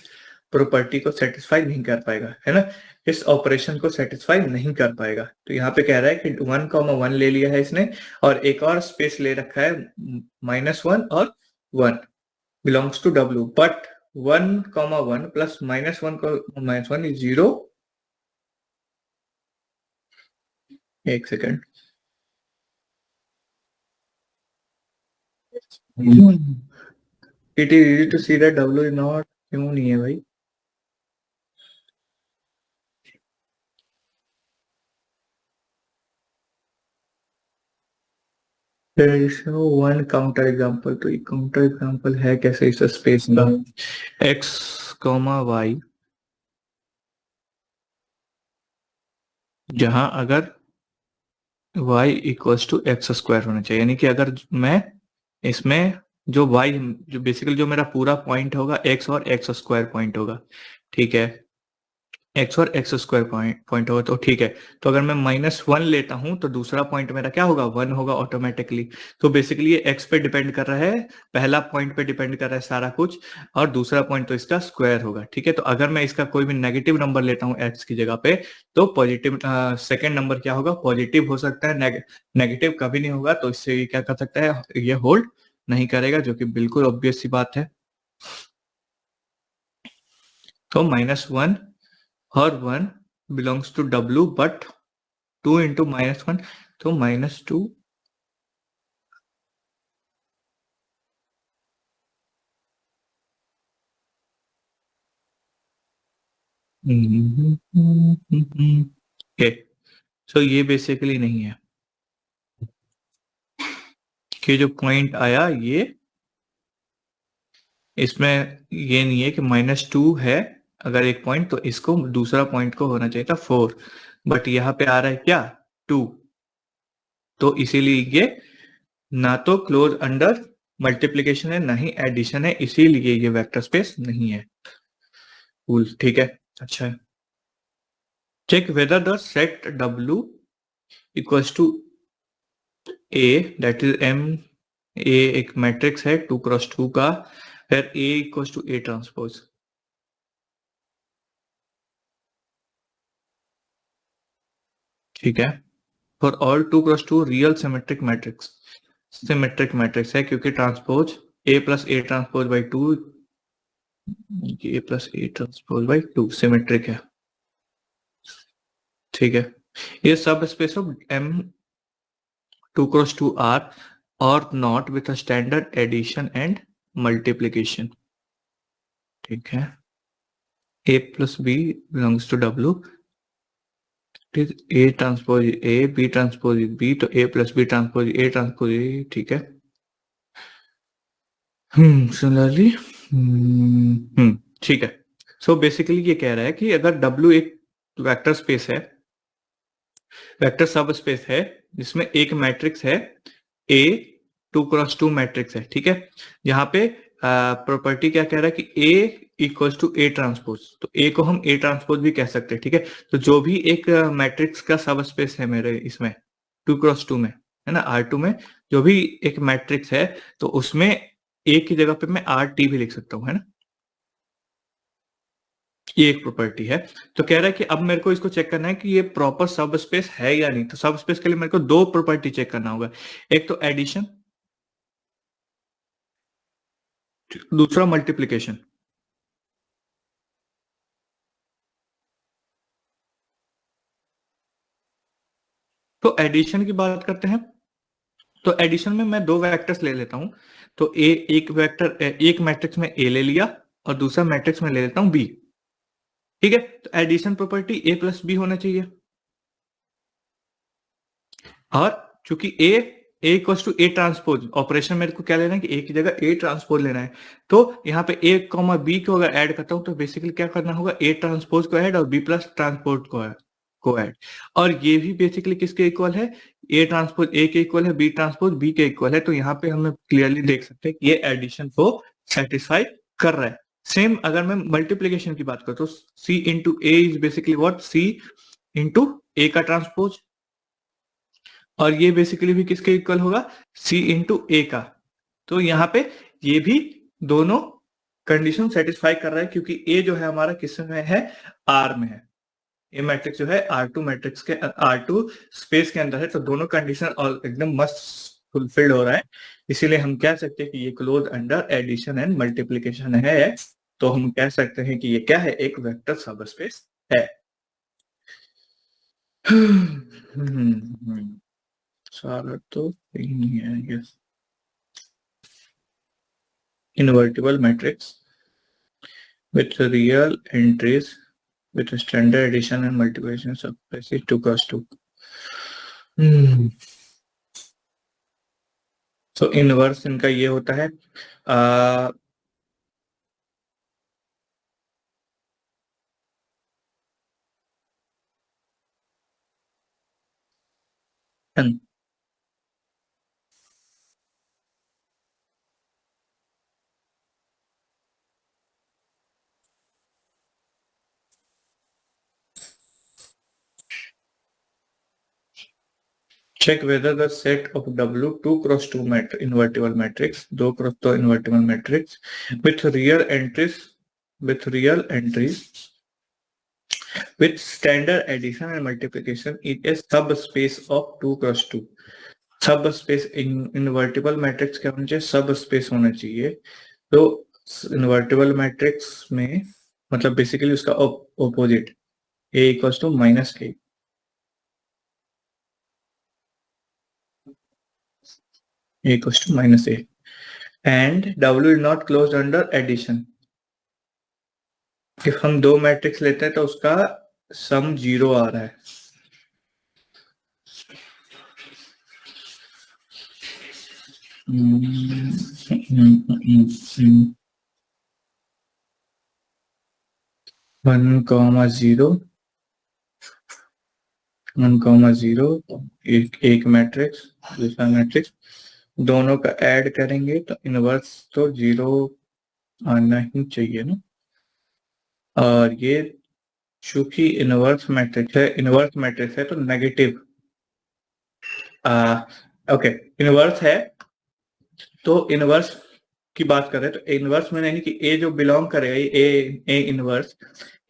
प्रॉपर्टी को सेटिस्फाई नहीं कर पाएगा, है ना, इस ऑपरेशन को सेटिस्फाई नहीं कर पाएगा. तो यहाँ पे कह रहा है कि 1,1 ले लिया है इसने, और एक और स्पेस ले रखा है -1 और 1 belongs to W, but 1,1 plus -1 is 0. एक second. It is easy to see that W is not, क्यों नहीं है भाई? There is no one counter example. तो ये काउंटर एग्जाम्पल है कैसे इस स्पेस का? x, y, जहां अगर y equals to x square होना चाहिए, यानी कि अगर मैं इसमें जो y, जो बेसिकली जो मेरा पूरा पॉइंट होगा x और एक्स स्क्वायर पॉइंट होगा, ठीक है, x और एक्स स्क्वायर पॉइंट होगा, तो ठीक है. तो अगर मैं -1 लेता हूं तो दूसरा पॉइंट मेरा क्या होगा? 1 होगा ऑटोमेटिकली. तो बेसिकली ये x पे डिपेंड कर रहा है, पहला पॉइंट पे डिपेंड कर रहा है सारा कुछ, और दूसरा पॉइंट तो इसका स्क्वायर होगा, ठीक है. तो अगर मैं इसका कोई भी नेगेटिव नंबर लेता हूं x की जगह पे, तो पॉजिटिव सेकेंड नंबर क्या होगा? पॉजिटिव हो सकता है, नेगेटिव कभी नहीं होगा. तो इससे ये क्या कर सकता है? ये होल्ड नहीं करेगा, जो कि बिल्कुल ऑब्वियस सी बात है. तो -1 और 1 belongs to W, but 2 into -1, तो -2. ओके, सो ये बेसिकली नहीं है कि जो पॉइंट आया ये, इसमें ये नहीं है कि -2 है अगर एक पॉइंट, तो इसको दूसरा पॉइंट को होना चाहिए था 4, बट यहाँ पे आ रहा है क्या? 2. तो इसीलिए ये ना तो क्लोज अंडर मल्टीप्लीकेशन है, ना ही एडिशन है, इसीलिए ये वेक्टर स्पेस नहीं है. कूल, ठीक है, अच्छा है. Check whether the set W equals to A, that is M. A एक मैट्रिक्स है 2x2 का, फिर A equals to A transpose. ठीक है, for all 2x2 real symmetric matrix. Symmetric matrix है क्योंकि transpose A plus A transpose by 2, A plus A transpose by 2 symmetric है. ठीक है, ये सब space of M 2x2 R or not with a standard addition and multiplication. ठीक है, A plus B belongs to W. A transpose A, B transpose B, तो A plus B transpose A transpose A. ठीक है, similarly, ठीक है. So basically ये कह रहा है कि अगर W एक वेक्टर स्पेस है, वेक्टर सब स्पेस है, जिसमें एक मैट्रिक्स है A 2x2 मैट्रिक्स है, ठीक है, यहाँ पे प्रॉपर्टी क्या कह रहा है कि A equals to A transpose, तो A को हम A ट्रांसपोज भी कह सकते हैं, ठीक है. तो जो भी एक मैट्रिक्स का सब स्पेस है मेरे इसमें 2x2 में, है ना, R2 में जो भी एक मैट्रिक्स है, तो उसमें A की जगह पे मैं RT भी लिख सकता हूँ, है ना. ये एक प्रॉपर्टी है. तो कह रहा है कि अब मेरे को इसको चेक करना है कि ये प्रॉपर सब स्पेस है या नहीं. तो सब स्पेस के लिए मेरे को दो प्रॉपर्टी चेक करना होगा, एक तो एडिशन, दूसरा मल्टीप्लीकेशन. तो एडिशन की बात करते हैं। तो एडिशन में मैं दो वेक्टर्स ले लेता हूं। तो एक मैट्रिक्स में ए ले लिया और दूसरा मैट्रिक्स में ले लेता हूं बी। ठीक है, तो addition property a plus b होना चाहिए। और चूंकि a equals to a transpose, operation मेरे को क्या लेना है कि ए की जगह ए ट्रांसपोज लेना है। तो यहाँ पे ए कॉमा बी को अगर ऐड करता हूं तो बेसिकली क्या करना होगा, ए ट्रांसपोज को ऐड और बी प्लस ट्रांसपोज को ऐड। और ये भी बेसिकली किसके इक्वल है, ए ट्रांसपोज ए के इक्वल है, बी ट्रांसपोज बी के इक्वल है। तो यहाँ पे हम क्लियरली देख सकते हैं कि ये एडिशन को सेटिस्फाई कर रहा है। सेम अगर मैं मल्टीप्लीकेशन की बात करूं तो c into a is basically what, c into a का ट्रांसपोज। और ये बेसिकली भी किसके इक्वल होगा, सी इंटू ए का। तो यहाँ पे ये भी दोनों कंडीशन सेटिस्फाई कर रहा है, क्योंकि ए जो है हमारा किस में है, आर में है। ए मैट्रिक्स जो है R2 मैट्रिक्स के R2 स्पेस के अंदर है। तो दोनों कंडीशन और एकदम मस्त फुलफिल्ड हो रहा है। इसीलिए हम कह सकते हैं कि ये close under addition and multiplication है। तो हम कह सकते हैं कि ये क्या है, एक वेक्टर सब स्पेस है। सारा तो नहीं है ये। Invertible matrix with real entries with standard addition and multiplication subspaces 2 cross 2. So inverse इनका ये होता है n. Check whether the set of W 2 cross 2 invertible matrix 2 cross 2 invertible matrix with real entries with standard addition and multiplication is a subspace of 2 cross 2. सब space invertible matrix क्या होना चाहिए, सब space होना चाहिए। तो इनवर्टिबल मैट्रिक्स में मतलब बेसिकली उसका opposite a equals to minus k, equals to minus a and W is not close under addition. If हम दो मैट्रिक्स लेते हैं तो उसका सम 0 आ रहा है। वन कॉमा जीरो, 1 कॉमा 0, एक मैट्रिक्स दूसरा मैट्रिक्स, दोनों का ऐड करेंगे तो इनवर्स तो 0 आना ही चाहिए ना। और ये चूंकि इनवर्स मैट्रिक्स है तो नेगेटिव ओके इनवर्स है। तो इनवर्स की बात कर रहे हैं तो इनवर्स में नहीं कि ए जो बिलोंग करेगा ए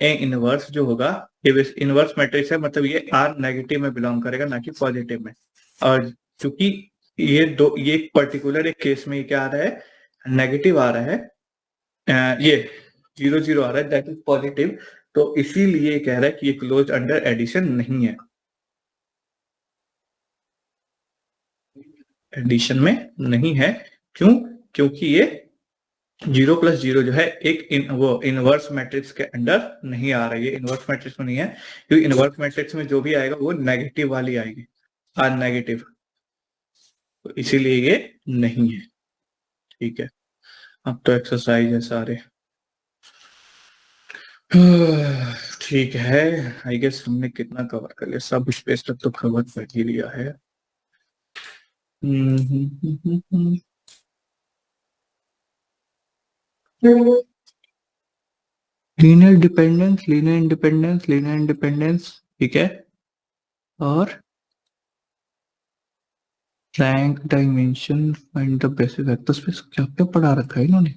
इनवर्स जो होगा ये इनवर्स मैट्रिक्स है, मतलब ये आर नेगेटिव में बिलोंग करेगा ना कि पॉजिटिव में। और चूंकि ये पर्टिकुलर एक केस में क्या आ रहा है, नेगेटिव आ रहा है, ये 0 0 आ रहा है, दैट इज पॉजिटिव। तो इसीलिए कह रहा है कि ये क्लोज अंडर एडिशन नहीं है, एडिशन में नहीं है। क्यों, क्योंकि ये 0 प्लस 0 जो है वो इनवर्स मैट्रिक्स के अंडर नहीं आ रहा है, ये इनवर्स मैट्रिक्स में नहीं है। क्योंकि इनवर्स मैट्रिक्स में जो भी आएगा वो नेगेटिव वाली आएगी, आर नेगेटिव, तो इसीलिए ये नहीं है। ठीक है, अब तो एक्सरसाइज है सारे। ठीक है, आई गेस हमने कितना कवर कर लिया, सब स्पेस तक तो कवर कर ही लिया है। Linear dependence, linear independence, linear independence, ठीक है। और rank dimension find the basic vector space, क्या क्या पढ़ा रखा है इन्होंने।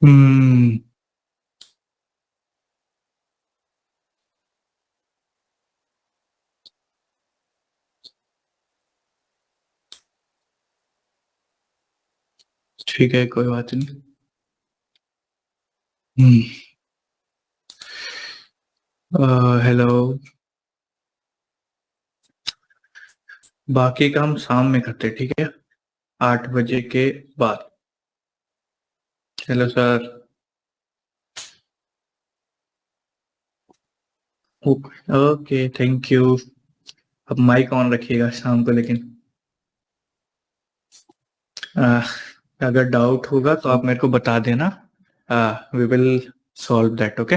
हम्म ठीक है, कोई बात नहीं। हेलो। बाकी काम शाम में करते, ठीक है? 8 बजे के बाद। Hello sir. Okay, thank you. अब माइक ऑन रखिएगा शाम को, लेकिन आ, अगर डाउट होगा तो आप मेरे को बता देना। We will solve that, okay?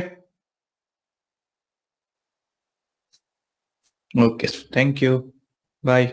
Okay, thank you. Bye.